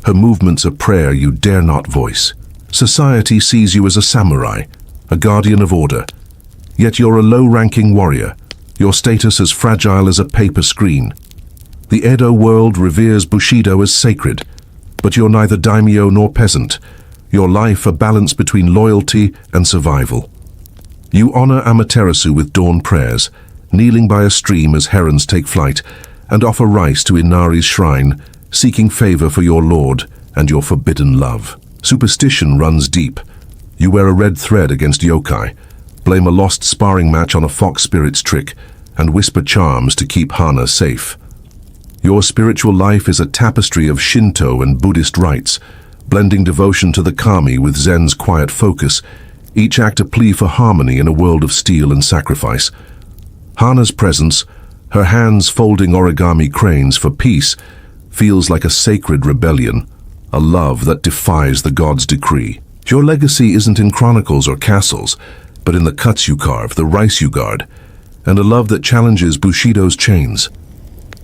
Her movements a prayer you dare not voice. Society sees you as a samurai, a guardian of order. Yet you're a low-ranking warrior, your status as fragile as a paper screen. The Edo world reveres Bushido as sacred, but you're neither daimyo nor peasant, your life a balance between loyalty and survival. You honor Amaterasu with dawn prayers, kneeling by a stream as herons take flight, and offer rice to Inari's shrine, seeking favor for your lord and your forbidden love. Superstition runs deep. You wear a red thread against yokai, blame a lost sparring match on a fox spirit's trick, and whisper charms to keep Hana safe. Your spiritual life is a tapestry of Shinto and Buddhist rites, blending devotion to the kami with Zen's quiet focus, each act a plea for harmony in a world of steel and sacrifice. Hana's presence, her hands folding origami cranes for peace, feels like a sacred rebellion, a love that defies the god's decree. Your legacy isn't in chronicles or castles, but in the cuts you carve, the rice you guard, and a love that challenges Bushido's chains.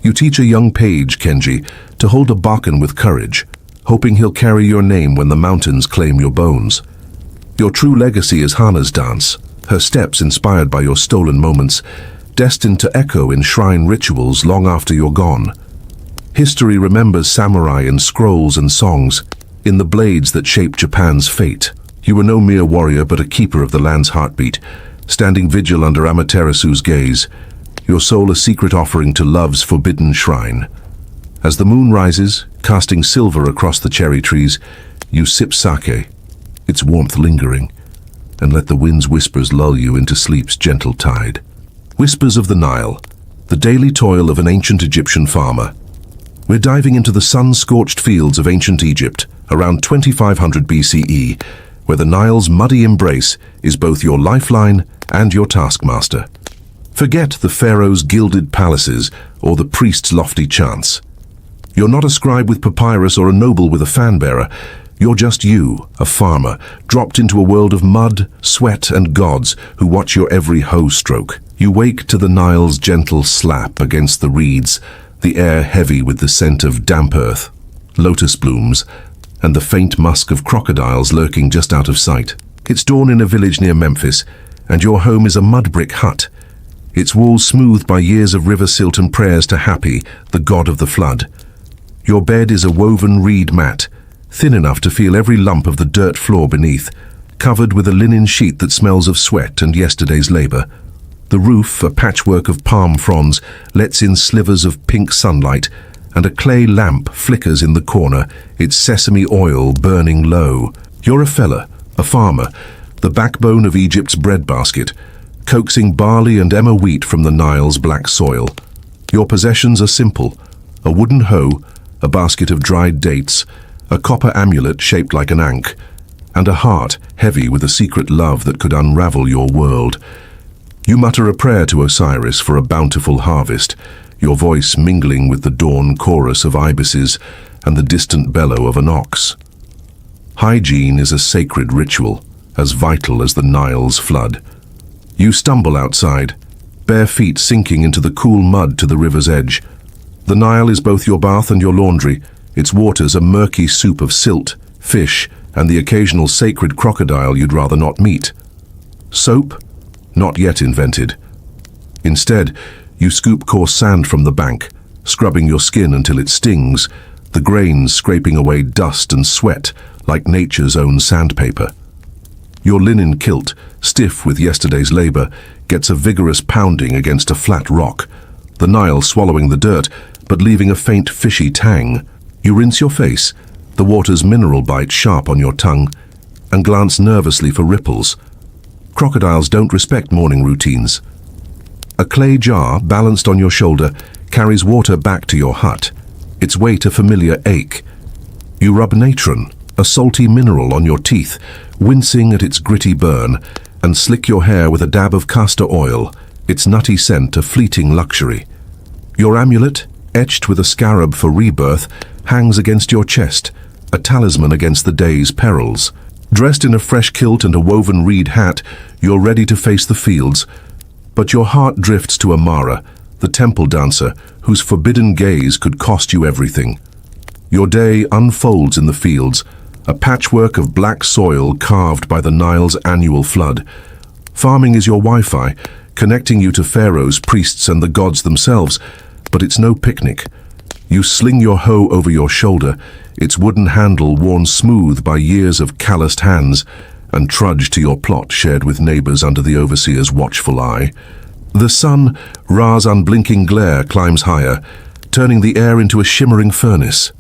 You teach a young page, Kenji, to hold a bakken with courage, hoping he'll carry your name when the mountains claim your bones. Your true legacy is Hana's dance, her steps inspired by your stolen moments, destined to echo in shrine rituals long after you're gone. History remembers samurai in scrolls and songs, in the blades that shaped Japan's fate. You were no mere warrior but a keeper of the land's heartbeat, standing vigil under Amaterasu's gaze, your soul a secret offering to love's forbidden shrine. As the moon rises, casting silver across the cherry trees, you sip sake, its warmth lingering, and let the wind's whispers lull you into sleep's gentle tide. Whispers of the Nile, the daily toil of an ancient Egyptian farmer. We're diving into the sun-scorched fields of ancient Egypt, around 2500 BCE, where the Nile's muddy embrace is both your lifeline and your taskmaster. Forget the pharaoh's gilded palaces or the priest's lofty chants. You're not a scribe with papyrus or a noble with a fan-bearer. You're just you, a farmer, dropped into a world of mud, sweat, and gods who watch your every hoe stroke. You wake to the Nile's gentle slap against the reeds, the air heavy with the scent of damp earth, lotus blooms, and the faint musk of crocodiles lurking just out of sight. It's dawn in a village near Memphis, and your home is a mud brick hut, its walls smoothed by years of river silt and prayers to Hapi, the god of the flood. Your bed is a woven reed mat, thin enough to feel every lump of the dirt floor beneath, covered with a linen sheet that smells of sweat and yesterday's labor. The roof, a patchwork of palm fronds, lets in slivers of pink sunlight, and a clay lamp flickers in the corner, its sesame oil burning low. You're a fella, a farmer, the backbone of Egypt's breadbasket, coaxing barley and emmer wheat from the Nile's black soil. Your possessions are simple: a wooden hoe, a basket of dried dates, a copper amulet shaped like an ankh, and a heart heavy with a secret love that could unravel your world. You mutter a prayer to Osiris for a bountiful harvest, your voice mingling with the dawn chorus of ibises and the distant bellow of an ox. Hygiene is a sacred ritual, as vital as the Nile's flood. You stumble outside, bare feet sinking into the cool mud to the river's edge. The Nile is both your bath and your laundry, its waters a murky soup of silt, fish, and the occasional sacred crocodile you'd rather not meet. Soap? Not yet invented. Instead, you scoop coarse sand from the bank, scrubbing your skin until it stings, the grains scraping away dust and sweat like nature's own sandpaper. Your linen kilt, stiff with yesterday's labor, gets a vigorous pounding against a flat rock, the Nile swallowing the dirt, but leaving a faint fishy tang. You rinse your face, the water's mineral bite sharp on your tongue, and glance nervously for ripples. Crocodiles don't respect morning routines. A clay jar, balanced on your shoulder, carries water back to your hut, its weight a familiar ache. You rub natron, a salty mineral, on your teeth, wincing at its gritty burn, and slick your hair with a dab of castor oil, its nutty scent a fleeting luxury. Your amulet, etched with a scarab for rebirth, hangs against your chest, a talisman against the day's perils. Dressed in a fresh kilt and a woven reed hat, you're ready to face the fields, but your heart drifts to Amara, the temple dancer, whose forbidden gaze could cost you everything. Your day unfolds in the fields, a patchwork of black soil carved by the Nile's annual flood. Farming is your Wi-Fi, connecting you to pharaohs, priests, and the gods themselves, but it's no picnic. You sling your hoe over your shoulder, its wooden handle worn smooth by years of calloused hands, and trudge to your plot shared with neighbors under the overseer's watchful eye. The sun, Ra's unblinking glare, climbs higher, turning the air into a shimmering furnace.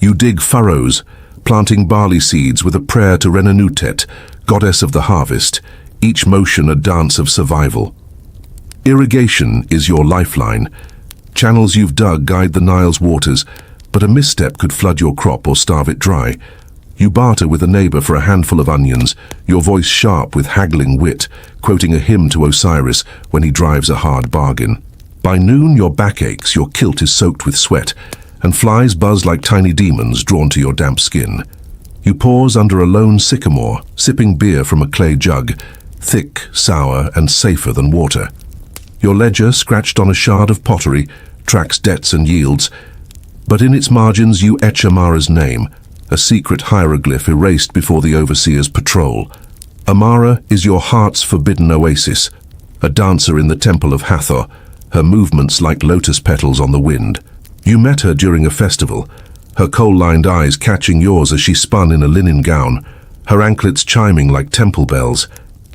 You dig furrows, planting barley seeds with a prayer to Renenutet, goddess of the harvest, each motion a dance of survival. Irrigation is your lifeline. Channels you've dug guide the Nile's waters, but a misstep could flood your crop or starve it dry. You barter with a neighbor for a handful of onions, your voice sharp with haggling wit, quoting a hymn to Osiris when he drives a hard bargain. By noon your back aches, your kilt is soaked with sweat, and flies buzz like tiny demons drawn to your damp skin. You pause under a lone sycamore, sipping beer from a clay jug, thick, sour, and safer than water. Your ledger, scratched on a shard of pottery, tracks debts and yields, but in its margins you etch Amara's name, a secret hieroglyph erased before the overseer's patrol. Amara is your heart's forbidden oasis, a dancer in the temple of Hathor, her movements like lotus petals on the wind. You met her during a festival, her kohl-lined eyes catching yours as she spun in a linen gown, her anklets chiming like temple bells.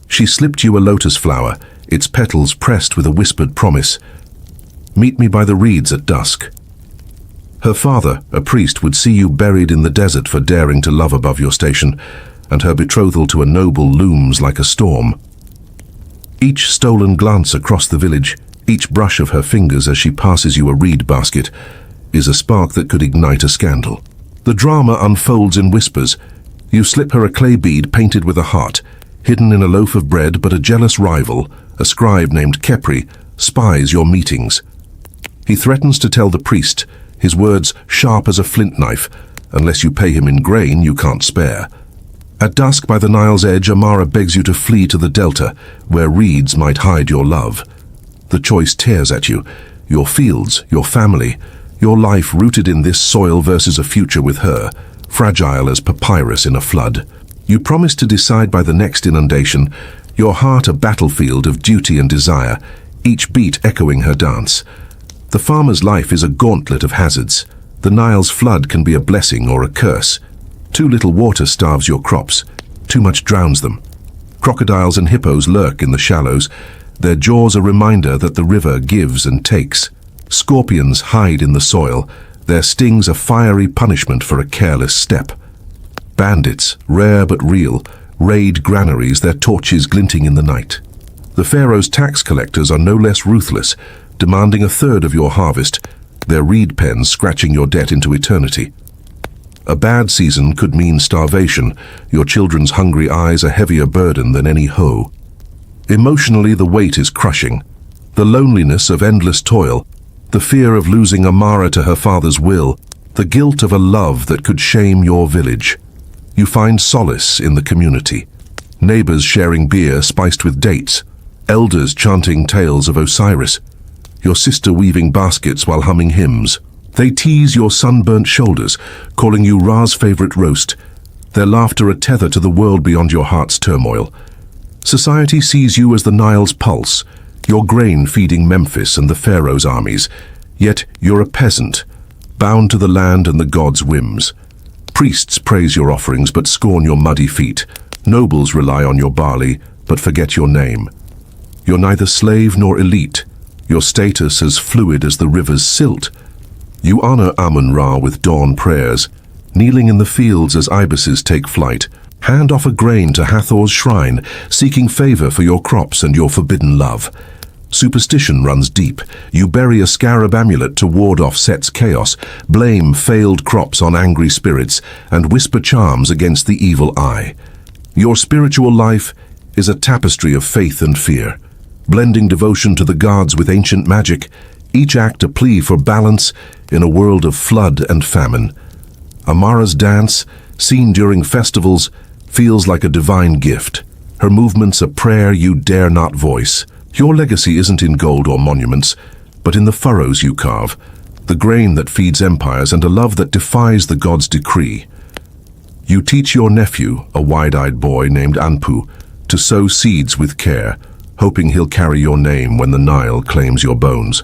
She slipped you a lotus flower, its petals pressed with a whispered promise. Meet me by the reeds at dusk. Her father, a priest, would see you buried in the desert for daring to love above your station, and her betrothal to a noble looms like a storm. Each stolen glance across the village, each brush of her fingers as she passes you a reed basket, is a spark that could ignite a scandal. The drama unfolds in whispers. You slip her a clay bead painted with a heart, hidden in a loaf of bread, but a jealous rival, a scribe named Khepri, spies your meetings. He threatens to tell the priest, his words sharp as a flint knife. Unless you pay him in grain, you can't spare. At dusk by the Nile's edge, Amara begs you to flee to the delta, where reeds might hide your love. The choice tears at you, your fields, your family, your life rooted in this soil versus a future with her, fragile as papyrus in a flood. You promise to decide by the next inundation, your heart a battlefield of duty and desire, each beat echoing her dance. The farmer's life is a gauntlet of hazards. The Nile's flood can be a blessing or a curse. Too little water starves your crops, too much drowns them. Crocodiles and hippos lurk in the shallows, their jaws a reminder that the river gives and takes. Scorpions hide in the soil, their stings a fiery punishment for a careless step. Bandits, rare but real, raid granaries, their torches glinting in the night. The pharaoh's tax collectors are no less ruthless, demanding a third of your harvest, their reed pens scratching your debt into eternity. A bad season could mean starvation, your children's hungry eyes a heavier burden than any hoe. Emotionally, the weight is crushing. The loneliness of endless toil, the fear of losing Amara to her father's will, the guilt of a love that could shame your village. You find solace in the community. Neighbors sharing beer spiced with dates, elders chanting tales of Osiris, your sister weaving baskets while humming hymns. They tease your sunburnt shoulders, calling you Ra's favorite roast, their laughter a tether to the world beyond your heart's turmoil. Society sees you as the Nile's pulse, your grain feeding Memphis and the pharaoh's armies, yet you're a peasant, bound to the land and the gods' whims. Priests praise your offerings but scorn your muddy feet. Nobles rely on your barley but forget your name. You're neither slave nor elite, your status as fluid as the river's silt. You honor Amun-Ra with dawn prayers, kneeling in the fields as ibises take flight. Hand off a grain to Hathor's shrine, seeking favor for your crops and your forbidden love. Superstition runs deep. You bury a scarab amulet to ward off Set's chaos, blame failed crops on angry spirits, and whisper charms against the evil eye. Your spiritual life is a tapestry of faith and fear, blending devotion to the gods with ancient magic, each act a plea for balance in a world of flood and famine. Amara's dance, seen during festivals, feels like a divine gift. Her movements a prayer you dare not voice. Your legacy isn't in gold or monuments, but in the furrows you carve, the grain that feeds empires and a love that defies the gods' decree. You teach your nephew, a wide-eyed boy named Anpu, to sow seeds with care, hoping he'll carry your name when the Nile claims your bones.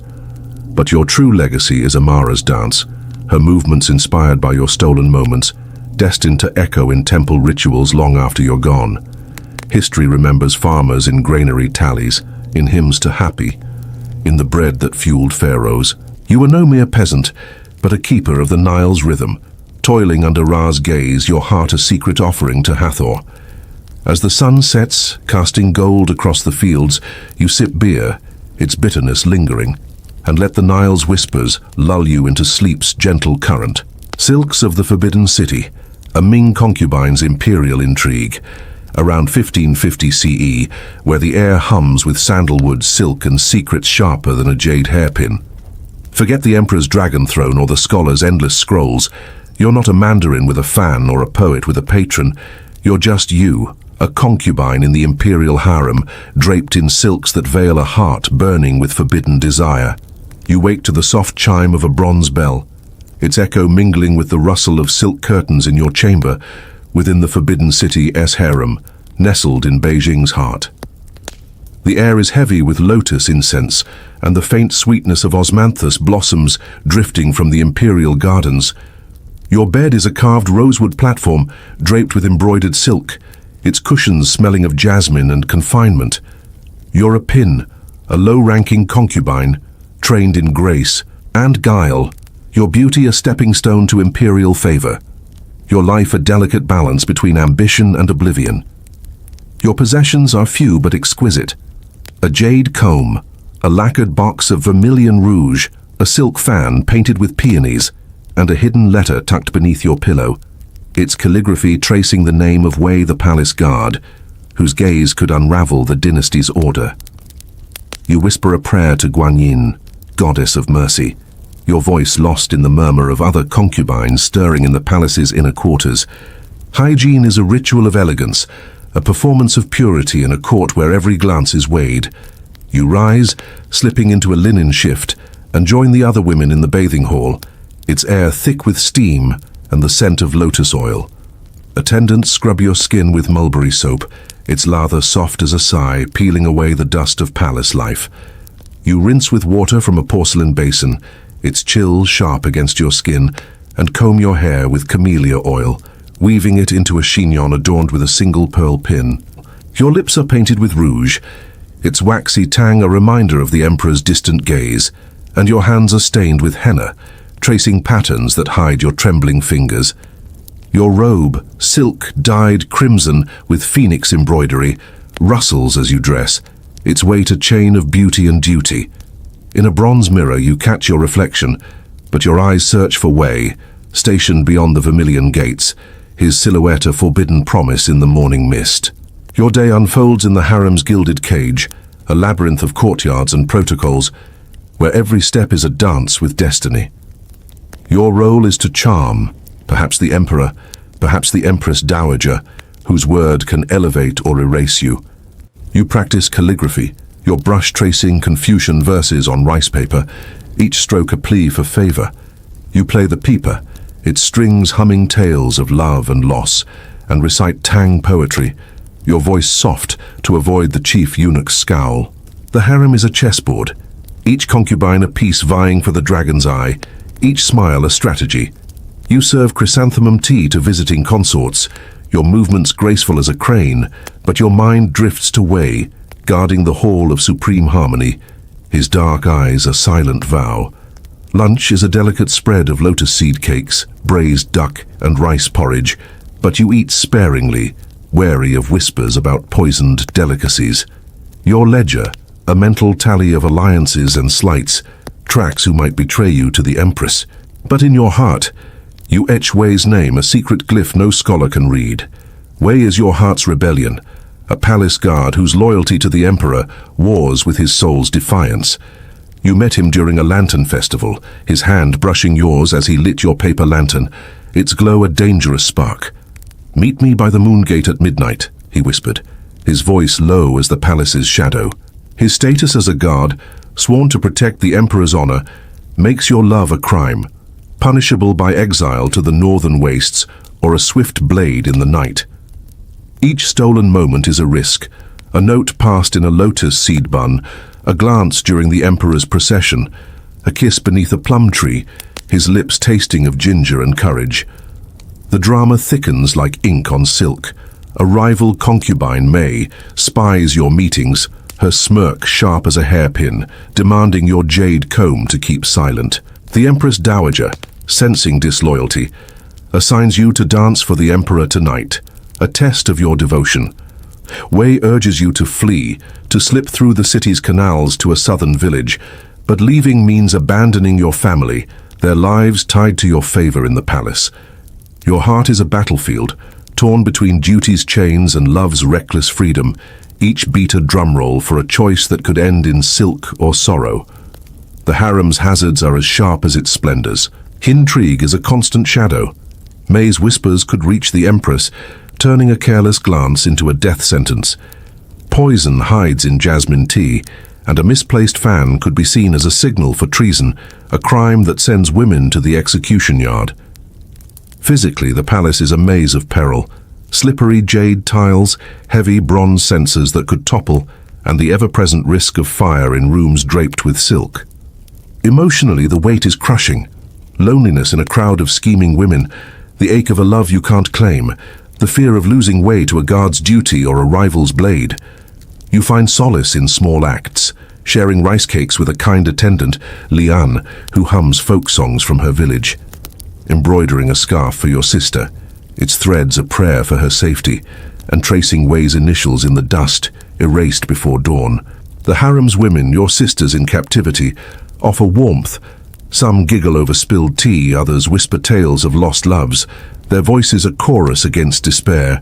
But your true legacy is Amara's dance, her movements inspired by your stolen moments, destined to echo in temple rituals long after you're gone. History remembers farmers in granary tallies, in hymns to Happy, in the bread that fueled pharaohs. You were no mere peasant, but a keeper of the Nile's rhythm, toiling under Ra's gaze, your heart a secret offering to Hathor. As the sun sets, casting gold across the fields, you sip beer, its bitterness lingering, and let the Nile's whispers lull you into sleep's gentle current. Silks of the Forbidden City, a Ming concubine's imperial intrigue, around 1550 CE, where the air hums with sandalwood, silk, and secrets sharper than a jade hairpin. Forget the emperor's dragon throne or the scholar's endless scrolls. You're not a mandarin with a fan or a poet with a patron. You're just you, a concubine in the imperial harem, draped in silks that veil a heart burning with forbidden desire. You wake to the soft chime of a bronze bell, its echo mingling with the rustle of silk curtains in your chamber, within the Forbidden City's harem, nestled in Beijing's heart. The air is heavy with lotus incense and the faint sweetness of osmanthus blossoms drifting from the imperial gardens. Your bed is a carved rosewood platform draped with embroidered silk, its cushions smelling of jasmine and confinement. You're a pin, a low-ranking concubine, trained in grace and guile, your beauty a stepping stone to imperial favor, your life a delicate balance between ambition and oblivion. Your possessions are few but exquisite. A jade comb, a lacquered box of vermilion rouge, a silk fan painted with peonies, and a hidden letter tucked beneath your pillow, its calligraphy tracing the name of Wei the palace guard, whose gaze could unravel the dynasty's order. You whisper a prayer to Guanyin, goddess of mercy, your voice lost in the murmur of other concubines stirring in the palace's inner quarters. Hygiene is a ritual of elegance, a performance of purity in a court where every glance is weighed. You rise, slipping into a linen shift, and join the other women in the bathing hall, its air thick with steam and the scent of lotus oil. Attendants scrub your skin with mulberry soap, its lather soft as a sigh, peeling away the dust of palace life. You rinse with water from a porcelain basin, its chill sharp against your skin, and comb your hair with camellia oil, weaving it into a chignon adorned with a single pearl pin. Your lips are painted with rouge, its waxy tang a reminder of the emperor's distant gaze, and your hands are stained with henna, tracing patterns that hide your trembling fingers. Your robe, silk dyed crimson with phoenix embroidery, rustles as you dress, its weight a chain of beauty and duty. In a bronze mirror you catch your reflection, but your eyes search for Wei, stationed beyond the vermilion gates, his silhouette a forbidden promise in the morning mist. Your day unfolds in the harem's gilded cage, a labyrinth of courtyards and protocols, where every step is a dance with destiny. Your role is to charm, perhaps the emperor, perhaps the empress dowager, whose word can elevate or erase you. You practice calligraphy, your brush tracing Confucian verses on rice paper, each stroke a plea for favor. You play the pipa, its strings humming tales of love and loss, and recite Tang poetry, your voice soft to avoid the chief eunuch's scowl. The harem is a chessboard, each concubine a piece vying for the dragon's eye, each smile a strategy. You serve chrysanthemum tea to visiting consorts, your movements graceful as a crane, but your mind drifts to Wei, guarding the hall of supreme harmony, his dark eyes a silent vow. Lunch is a delicate spread of lotus seed cakes, braised duck, and rice porridge, but you eat sparingly, wary of whispers about poisoned delicacies. Your ledger, a mental tally of alliances and slights, tracks who might betray you to the empress. But in your heart, you etch Wei's name, a secret glyph no scholar can read. Wei is your heart's rebellion, a palace guard whose loyalty to the emperor wars with his soul's defiance. You met him during a lantern festival, his hand brushing yours as he lit your paper lantern, its glow a dangerous spark. "Meet me by the moon gate at midnight," he whispered, his voice low as the palace's shadow. His status as a guard, sworn to protect the emperor's honor, makes your love a crime, punishable by exile to the northern wastes or a swift blade in the night. Each stolen moment is a risk, a note passed in a lotus seed bun, a glance during the emperor's procession, a kiss beneath a plum tree, his lips tasting of ginger and courage. The drama thickens like ink on silk. A rival concubine, May, spies your meetings, her smirk sharp as a hairpin, demanding your jade comb to keep silent. The Empress Dowager, sensing disloyalty, assigns you to dance for the Emperor tonight, a test of your devotion. Wei urges you to flee, to slip through the city's canals to a southern village, but leaving means abandoning your family, their lives tied to your favor in the palace. Your heart is a battlefield, torn between duty's chains and love's reckless freedom, each beat a drumroll for a choice that could end in silk or sorrow. The harem's hazards are as sharp as its splendors. Intrigue is a constant shadow. May's whispers could reach the Empress, turning a careless glance into a death sentence. Poison hides in jasmine tea, and a misplaced fan could be seen as a signal for treason, a crime that sends women to the execution yard. Physically, the palace is a maze of peril. Slippery jade tiles, heavy bronze censers that could topple, and the ever-present risk of fire in rooms draped with silk. Emotionally, the weight is crushing. Loneliness in a crowd of scheming women, the ache of a love you can't claim, the fear of losing way to a guard's duty or a rival's blade. You find solace in small acts, sharing rice cakes with a kind attendant, Lian, who hums folk songs from her village. Embroidering a scarf for your sister, its threads a prayer for her safety, and tracing Wei's initials in the dust, erased before dawn. The harem's women, your sisters in captivity, offer warmth. Some giggle over spilled tea, others whisper tales of lost loves, their voices a chorus against despair.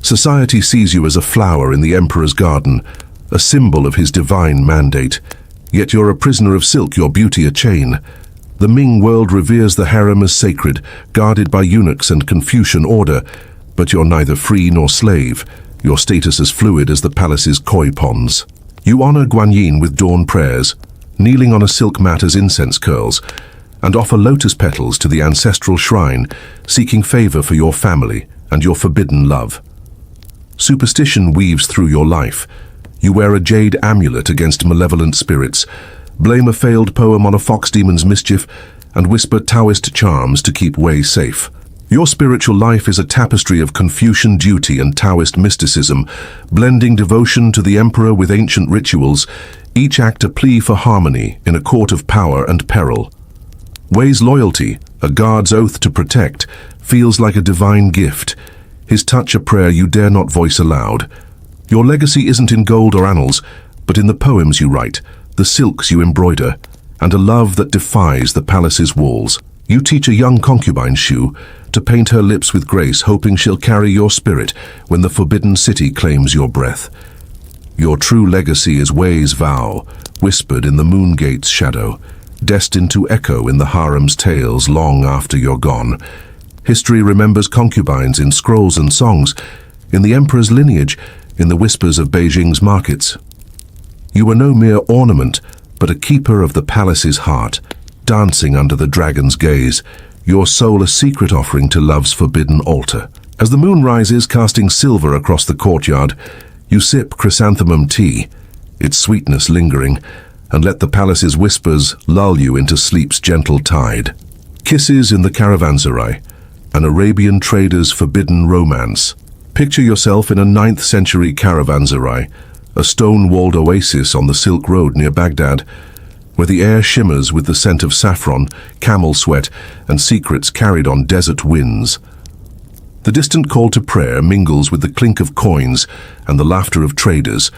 Society sees you as a flower in the emperor's garden, a symbol of his divine mandate. Yet you're a prisoner of silk, your beauty a chain. The Ming world reveres the harem as sacred, guarded by eunuchs and Confucian order, but you're neither free nor slave, your status as fluid as the palace's koi ponds. You honor Guanyin with dawn prayers, kneeling on a silk mat as incense curls, and offer lotus petals to the ancestral shrine, seeking favor for your family and your forbidden love. Superstition weaves through your life. You wear a jade amulet against malevolent spirits, blame a failed poem on a fox demon's mischief, and whisper Taoist charms to keep Wei safe. Your spiritual life is a tapestry of Confucian duty and Taoist mysticism, blending devotion to the emperor with ancient rituals, each act a plea for harmony in a court of power and peril. Wei's loyalty, a guard's oath to protect, feels like a divine gift, his touch a prayer you dare not voice aloud. Your legacy isn't in gold or annals, but in the poems you write, the silks you embroider, and a love that defies the palace's walls. You teach a young concubine, Shu, to paint her lips with grace, hoping she'll carry your spirit when the forbidden city claims your breath. Your true legacy is Wei's vow, whispered in the moon gate's shadow, destined to echo in the harem's tales long after you're gone. History remembers concubines in scrolls and songs, in the emperor's lineage, in the whispers of Beijing's markets. You were no mere ornament, but a keeper of the palace's heart, dancing under the dragon's gaze, your soul a secret offering to love's forbidden altar. As the moon rises, casting silver across the courtyard, you sip chrysanthemum tea, its sweetness lingering, and let the palace's whispers lull you into sleep's gentle tide. Kisses in the caravanserai, an Arabian trader's forbidden romance. Picture yourself in a 9th century caravanserai, a stone-walled oasis on the Silk Road near Baghdad, where the air shimmers with the scent of saffron, camel sweat, and secrets carried on desert winds. The distant call to prayer mingles with the clink of coins and the laughter of traders,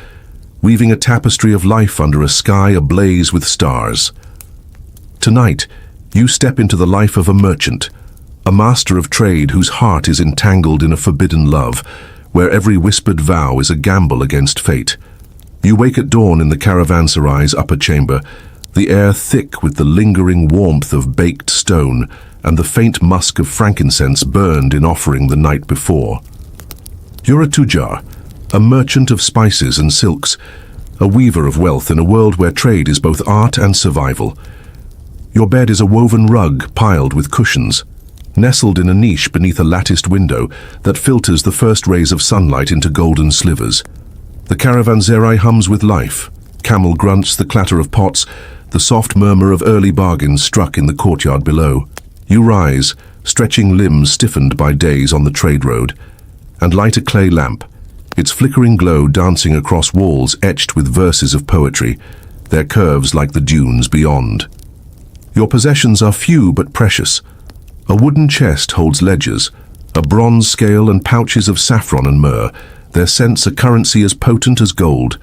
weaving a tapestry of life under a sky ablaze with stars. Tonight, you step into the life of a merchant, a master of trade whose heart is entangled in a forbidden love, where every whispered vow is a gamble against fate. You wake at dawn in the caravanserai's upper chamber, the air thick with the lingering warmth of baked stone and the faint musk of frankincense burned in offering the night before. You're a tujar, a merchant of spices and silks, a weaver of wealth in a world where trade is both art and survival. Your bed is a woven rug piled with cushions. nestled in a niche beneath a latticed window that filters the first rays of sunlight into golden slivers. The caravanserai hums with life. Camel grunts, the clatter of pots, the soft murmur of early bargains struck in the courtyard below. You rise, stretching limbs stiffened by days on the trade road, and light a clay lamp, its flickering glow dancing across walls etched with verses of poetry, their curves like the dunes beyond. Your possessions are few but precious. A wooden chest holds ledgers, a bronze scale and pouches of saffron and myrrh, their scents a currency as potent as gold.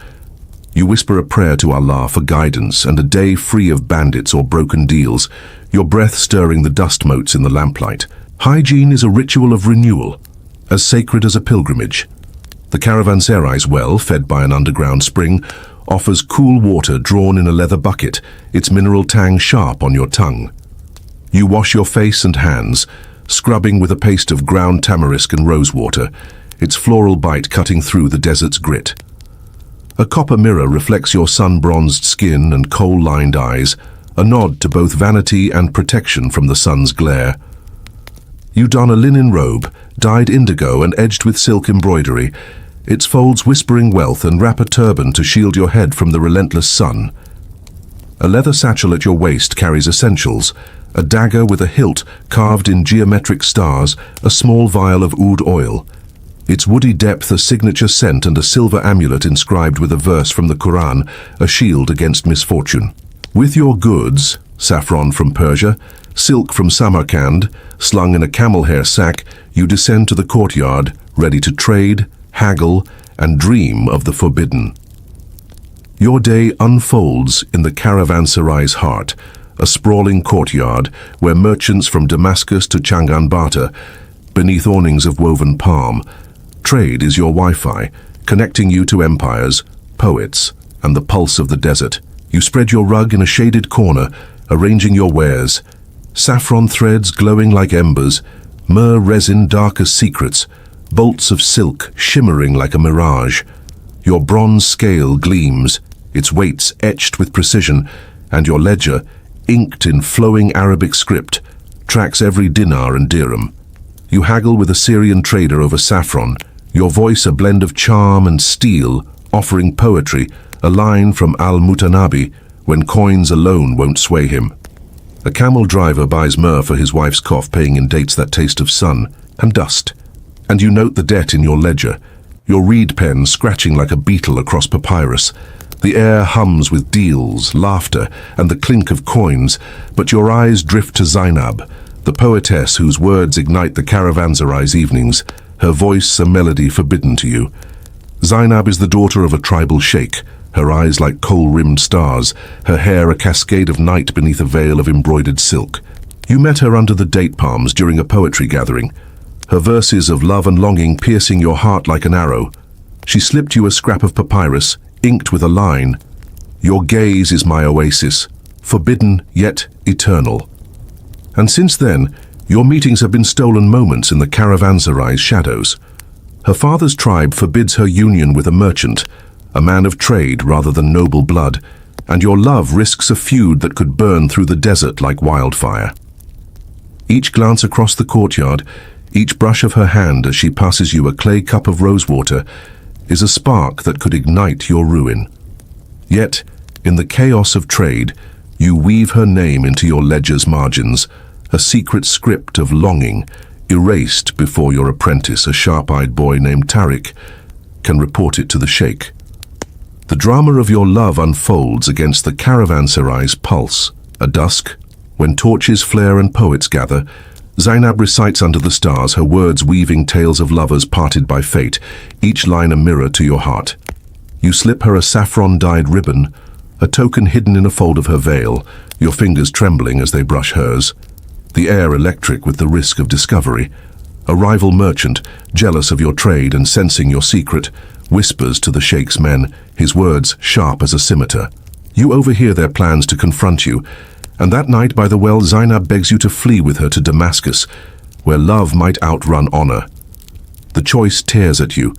You whisper a prayer to Allah for guidance and a day free of bandits or broken deals, your breath stirring the dust motes in the lamplight. Hygiene is a ritual of renewal, as sacred as a pilgrimage. The caravanserai's well, fed by an underground spring, offers cool water drawn in a leather bucket, its mineral tang sharp on your tongue. You wash your face and hands, scrubbing with a paste of ground tamarisk and rosewater, its floral bite cutting through the desert's grit. A copper mirror reflects your sun-bronzed skin and coal-lined eyes, a nod to both vanity and protection from the sun's glare. You don a linen robe, dyed indigo and edged with silk embroidery, its folds whispering wealth, and wrap a turban to shield your head from the relentless sun. A leather satchel at your waist carries essentials, a dagger with a hilt carved in geometric stars, a small vial of oud oil. Its woody depth a signature scent, and a silver amulet inscribed with a verse from the Quran, a shield against misfortune. With your goods, saffron from Persia, silk from Samarkand, slung in a camel hair sack, you descend to the courtyard, ready to trade, haggle, and dream of the forbidden. Your day unfolds in the caravanserai's heart, a sprawling courtyard where merchants from Damascus to Changanbata, beneath awnings of woven palm. Trade is your Wi-Fi, connecting you to empires, poets, and the pulse of the desert. You spread your rug in a shaded corner, arranging your wares. Saffron threads glowing like embers, myrrh resin dark as secrets, bolts of silk shimmering like a mirage. Your bronze scale gleams, its weights etched with precision, and your ledger, inked in flowing Arabic script, tracks every dinar and dirham. You haggle with a Syrian trader over saffron, your voice a blend of charm and steel, offering poetry, a line from Al-Mutanabi, when coins alone won't sway him. A camel driver buys myrrh for his wife's cough, paying in dates that taste of sun and dust. And you note the debt in your ledger, your reed pen scratching like a beetle across papyrus. The air hums with deals, laughter, and the clink of coins, but your eyes drift to Zainab, the poetess whose words ignite the caravanserai's evenings, her voice a melody forbidden to you. Zainab is the daughter of a tribal sheikh, her eyes like coal-rimmed stars, her hair a cascade of night beneath a veil of embroidered silk. You met her under the date palms during a poetry gathering, her verses of love and longing piercing your heart like an arrow. She slipped you a scrap of papyrus, inked with a line, "Your gaze is my oasis, forbidden yet eternal." And since then, your meetings have been stolen moments in the caravanserai's shadows. Her father's tribe forbids her union with a merchant, a man of trade rather than noble blood, and your love risks a feud that could burn through the desert like wildfire. Each glance across the courtyard, each brush of her hand as she passes you a clay cup of rosewater, is a spark that could ignite your ruin. Yet, in the chaos of trade, you weave her name into your ledger's margins, a secret script of longing, erased before your apprentice, a sharp-eyed boy named Tariq, can report it to the sheikh. The drama of your love unfolds against the caravanserai's pulse. At dusk, when torches flare and poets gather, Zainab recites under the stars, her words weaving tales of lovers parted by fate, each line a mirror to your heart. You slip her a saffron-dyed ribbon, a token hidden in a fold of her veil, your fingers trembling as they brush hers. The air electric with the risk of discovery. A rival merchant, jealous of your trade and sensing your secret, whispers to the sheikh's men, his words sharp as a scimitar. You overhear their plans to confront you, and that night by the well, Zainab begs you to flee with her to Damascus, where love might outrun honor. The choice tears at you.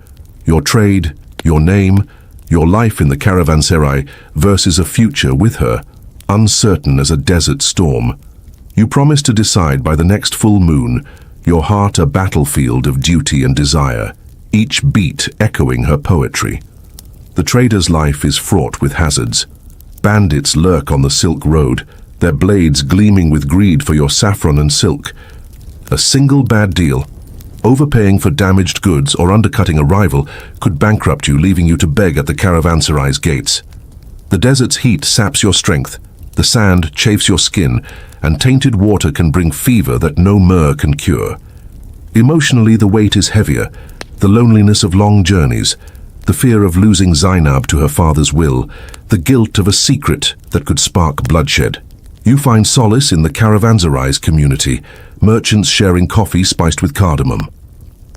Your trade, your name, your life in the caravanserai versus a future with her, uncertain as a desert storm. You promise to decide by the next full moon, your heart a battlefield of duty and desire, each beat echoing her poetry. The trader's life is fraught with hazards. Bandits lurk on the Silk Road, their blades gleaming with greed for your saffron and silk. A single bad deal, overpaying for damaged goods or undercutting a rival, could bankrupt you, leaving you to beg at the caravanserai's gates. The desert's heat saps your strength, the sand chafes your skin, and tainted water can bring fever that no myrrh can cure. Emotionally, the weight is heavier, the loneliness of long journeys, the fear of losing Zainab to her father's will, the guilt of a secret that could spark bloodshed. You find solace in the caravanserai's community, merchants sharing coffee spiced with cardamom,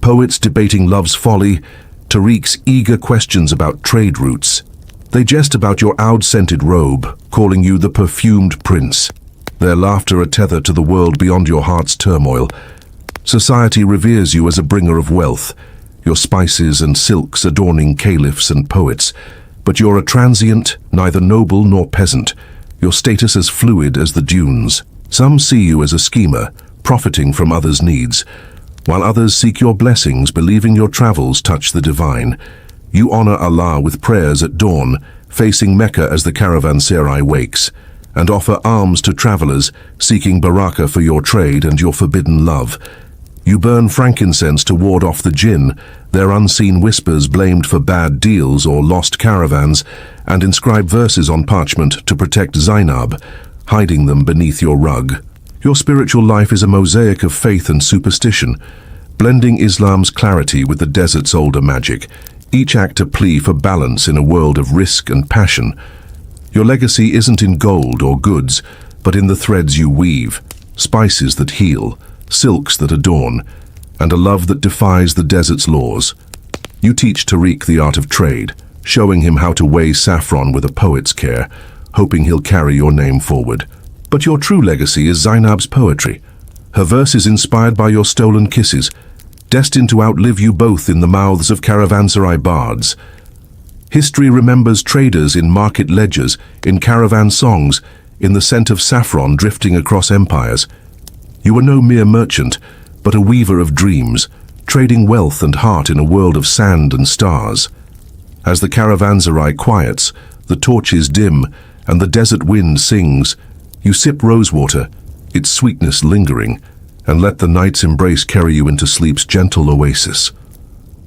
poets debating love's folly, Tariq's eager questions about trade routes. They jest about your oud-scented robe, calling you the perfumed prince. Their laughter a tether to the world beyond your heart's turmoil. Society reveres you as a bringer of wealth, your spices and silks adorning caliphs and poets. But you're a transient, neither noble nor peasant, your status as fluid as the dunes. Some see you as a schemer, profiting from others' needs, while others seek your blessings, believing your travels touch the divine. You honor Allah with prayers at dawn, facing Mecca as the caravanserai wakes, and offer alms to travelers, seeking barakah for your trade and your forbidden love. You burn frankincense to ward off the jinn, their unseen whispers blamed for bad deals or lost caravans, and inscribe verses on parchment to protect Zainab, hiding them beneath your rug. Your spiritual life is a mosaic of faith and superstition, blending Islam's clarity with the desert's older magic, each act a plea for balance in a world of risk and passion. Your legacy isn't in gold or goods, but in the threads you weave, spices that heal, silks that adorn, and a love that defies the desert's laws. You teach Tariq the art of trade, showing him how to weigh saffron with a poet's care, hoping he'll carry your name forward. But your true legacy is Zainab's poetry. Her verses inspired by your stolen kisses, destined to outlive you both in the mouths of caravanserai bards. History remembers traders in market ledgers, in caravan songs, in the scent of saffron drifting across empires. You were no mere merchant, but a weaver of dreams, trading wealth and heart in a world of sand and stars. As the caravanserai quiets, the torches dim, and the desert wind sings, you sip rosewater, its sweetness lingering, and let the night's embrace carry you into sleep's gentle oasis.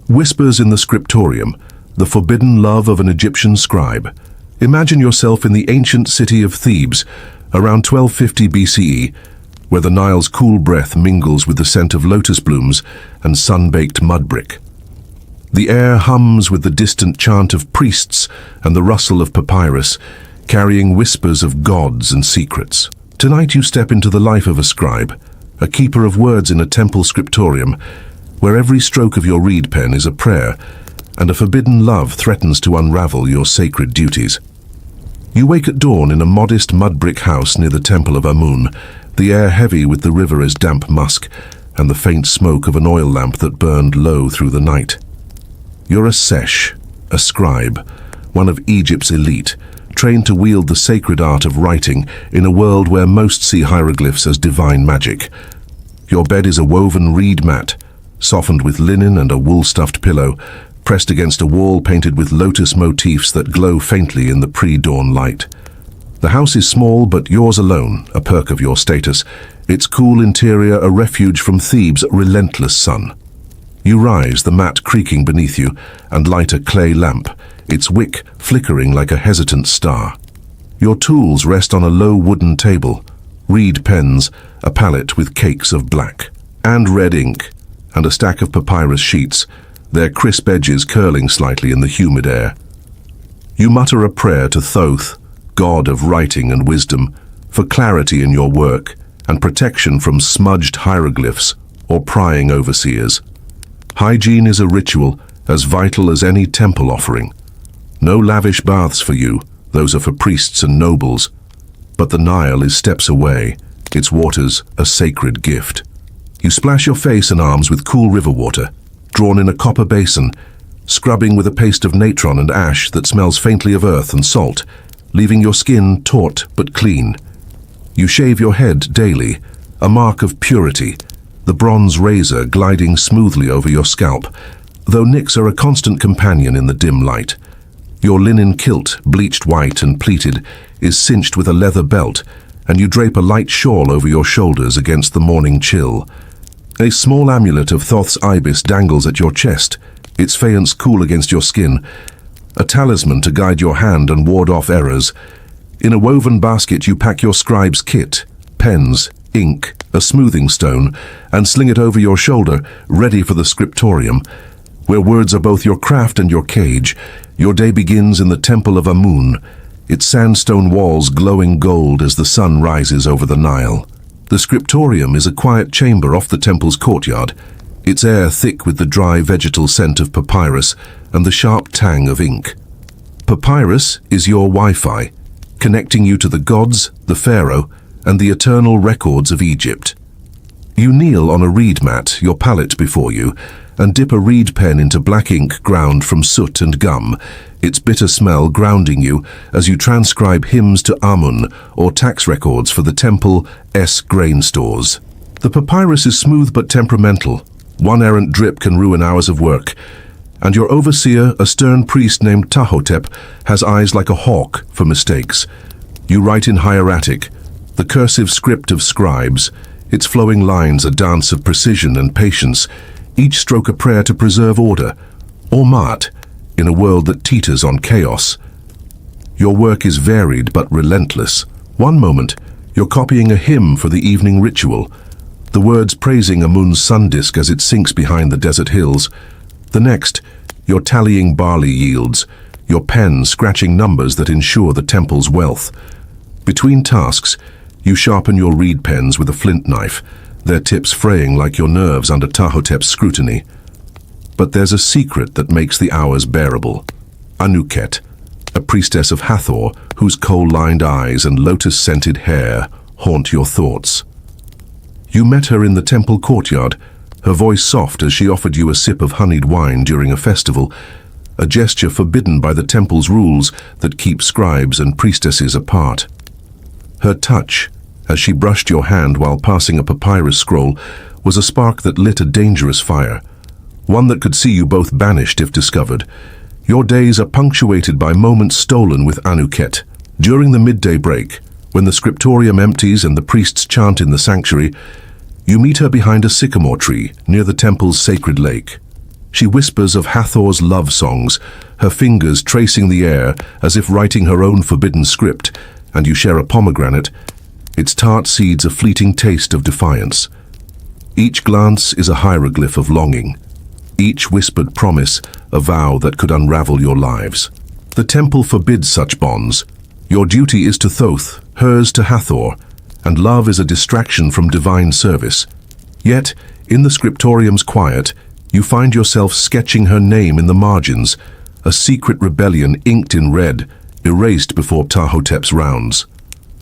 Whispers in the scriptorium, the forbidden love of an Egyptian scribe. Imagine yourself in the ancient city of Thebes, around 1250 BCE, where the Nile's cool breath mingles with the scent of lotus blooms and sun-baked mud brick. The air hums with the distant chant of priests and the rustle of papyrus, carrying whispers of gods and secrets. Tonight you step into the life of a scribe, a keeper of words in a temple scriptorium, where every stroke of your reed pen is a prayer, and a forbidden love threatens to unravel your sacred duties. You wake at dawn in a modest mud-brick house near the temple of Amun, the air heavy with the river's damp musk and the faint smoke of an oil lamp that burned low through the night. You're a sesh, a scribe, one of Egypt's elite, trained to wield the sacred art of writing in a world where most see hieroglyphs as divine magic. Your bed is a woven reed mat, softened with linen and a wool-stuffed pillow, pressed against a wall painted with lotus motifs that glow faintly in the pre-dawn light. The house is small, but yours alone, a perk of your status, its cool interior a refuge from Thebes' relentless sun. You rise, the mat creaking beneath you, and light a clay lamp, its wick flickering like a hesitant star. Your tools rest on a low wooden table, reed pens, a palette with cakes of black and red ink, and a stack of papyrus sheets, their crisp edges curling slightly in the humid air. You mutter a prayer to Thoth, god of writing and wisdom, for clarity in your work and protection from smudged hieroglyphs or prying overseers. Hygiene is a ritual as vital as any temple offering. No lavish baths for you, those are for priests and nobles. But the Nile is steps away, its waters a sacred gift. You splash your face and arms with cool river water, drawn in a copper basin, scrubbing with a paste of natron and ash that smells faintly of earth and salt, leaving your skin taut but clean. You shave your head daily, a mark of purity, the bronze razor gliding smoothly over your scalp, though nicks are a constant companion in the dim light. Your linen kilt, bleached white and pleated, is cinched with a leather belt, and you drape a light shawl over your shoulders against the morning chill. A small amulet of Thoth's ibis dangles at your chest, its faience cool against your skin, a talisman to guide your hand and ward off errors. In a woven basket you pack your scribe's kit, pens, ink, a smoothing stone, and sling it over your shoulder, ready for the scriptorium. Where words are both your craft and your cage, your day begins in the temple of Amun, its sandstone walls glowing gold as the sun rises over the Nile. The scriptorium is a quiet chamber off the temple's courtyard, its air thick with the dry vegetal scent of papyrus and the sharp tang of ink. Papyrus is your Wi-Fi, connecting you to the gods, the pharaoh, and the eternal records of Egypt. You kneel on a reed mat, your palette before you, and dip a reed pen into black ink ground from soot and gum, its bitter smell grounding you as you transcribe hymns to Amun or tax records for the temple's grain stores. The papyrus is smooth but temperamental. One errant drip can ruin hours of work, and your overseer, a stern priest named Ptahhotep, has eyes like a hawk for mistakes. You write in hieratic, the cursive script of scribes, its flowing lines a dance of precision and patience, each stroke a prayer to preserve order, or mat, in a world that teeters on chaos. Your work is varied but relentless. One moment, you're copying a hymn for the evening ritual, the words praising Amun's sun disk as it sinks behind the desert hills. The next, you're tallying barley yields, your pen scratching numbers that ensure the temple's wealth. Between tasks, you sharpen your reed pens with a flint knife, their tips fraying like your nerves under Ptahhotep's scrutiny. But there's a secret that makes the hours bearable. Anuket, a priestess of Hathor whose coal-lined eyes and lotus-scented hair haunt your thoughts. You met her in the temple courtyard, her voice soft as she offered you a sip of honeyed wine during a festival, a gesture forbidden by the temple's rules that keep scribes and priestesses apart. Her touch, as she brushed your hand while passing a papyrus scroll, was a spark that lit a dangerous fire, one that could see you both banished if discovered. Your days are punctuated by moments stolen with Anuket. During the midday break, when the scriptorium empties and the priests chant in the sanctuary, you meet her behind a sycamore tree near the temple's sacred lake. She whispers of Hathor's love songs, her fingers tracing the air as if writing her own forbidden script, and you share a pomegranate, its tart seeds a fleeting taste of defiance. Each glance is a hieroglyph of longing, each whispered promise a vow that could unravel your lives. The temple forbids such bonds. Your duty is to Thoth, hers to Hathor, and love is a distraction from divine service. Yet, in the scriptorium's quiet, you find yourself sketching her name in the margins, a secret rebellion inked in red, erased before Ptahhotep's rounds.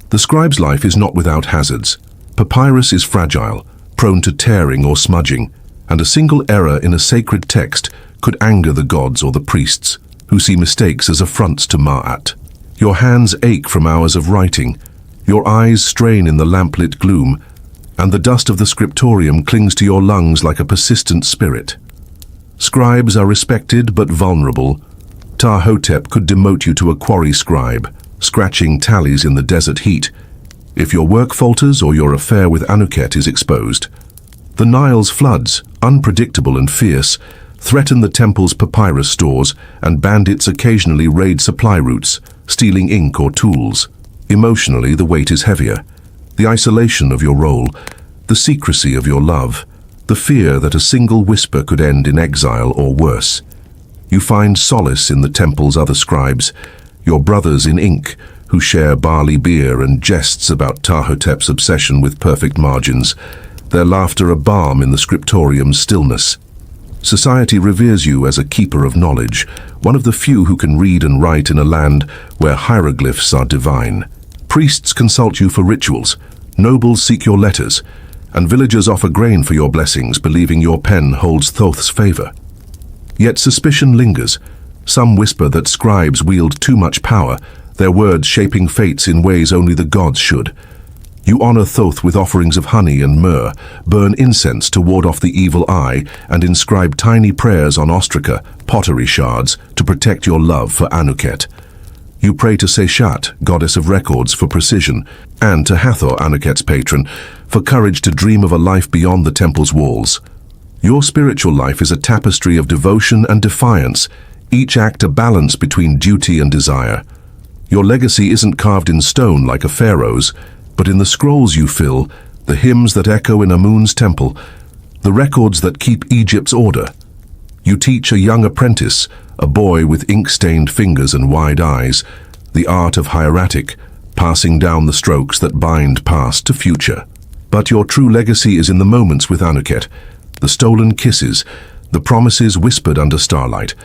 The scribe's life is not without hazards. Papyrus is fragile, prone to tearing or smudging, and a single error in a sacred text could anger the gods or the priests, who see mistakes as affronts to Ma'at. Your hands ache from hours of writing, your eyes strain in the lamplit gloom, and the dust of the scriptorium clings to your lungs like a persistent spirit. Scribes are respected but vulnerable. Ptahhotep could demote you to a quarry scribe, scratching tallies in the desert heat, if your work falters or your affair with Anuket is exposed. The Nile's floods, unpredictable and fierce, threaten the temple's papyrus stores, and bandits occasionally raid supply routes, stealing ink or tools. Emotionally, the weight is heavier. The isolation of your role, the secrecy of your love, the fear that a single whisper could end in exile or worse. You find solace in the temple's other scribes, your brothers in ink, who share barley beer and jests about Ptahhotep's obsession with perfect margins, their laughter a balm in the scriptorium's stillness. Society reveres you as a keeper of knowledge, one of the few who can read and write in a land where hieroglyphs are divine. Priests consult you for rituals, nobles seek your letters, and villagers offer grain for your blessings, believing your pen holds Thoth's favor. Yet suspicion lingers. Some whisper that scribes wield too much power, their words shaping fates in ways only the gods should. You honor Thoth with offerings of honey and myrrh, burn incense to ward off the evil eye, and inscribe tiny prayers on ostraca, pottery shards, to protect your love for Anuket. You pray to Seshat, goddess of records, for precision, and to Hathor, Anuket's patron, for courage to dream of a life beyond the temple's walls. Your spiritual life is a tapestry of devotion and defiance, each act a balance between duty and desire. Your legacy isn't carved in stone like a pharaoh's, but in the scrolls you fill, the hymns that echo in Amun's temple, the records that keep Egypt's order. You teach a young apprentice, a boy with ink-stained fingers and wide eyes, the art of hieratic, passing down the strokes that bind past to future. But your true legacy is in the moments with Anuket, the stolen kisses, the promises whispered under starlight,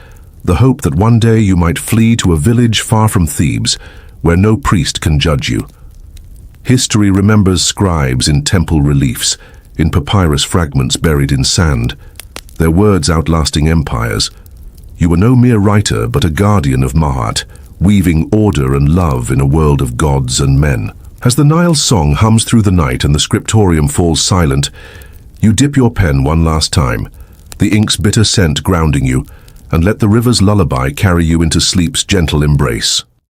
the hope that one day you might flee to a village far from Thebes, where no priest can judge you. History remembers scribes in temple reliefs, in papyrus fragments buried in sand, their words outlasting empires. You were no mere writer, but a guardian of Mahat, weaving order and love in a world of gods and men. As the Nile's song hums through the night and the scriptorium falls silent, you dip your pen one last time, the ink's bitter scent grounding you, and let the river's lullaby carry you into sleep's gentle embrace.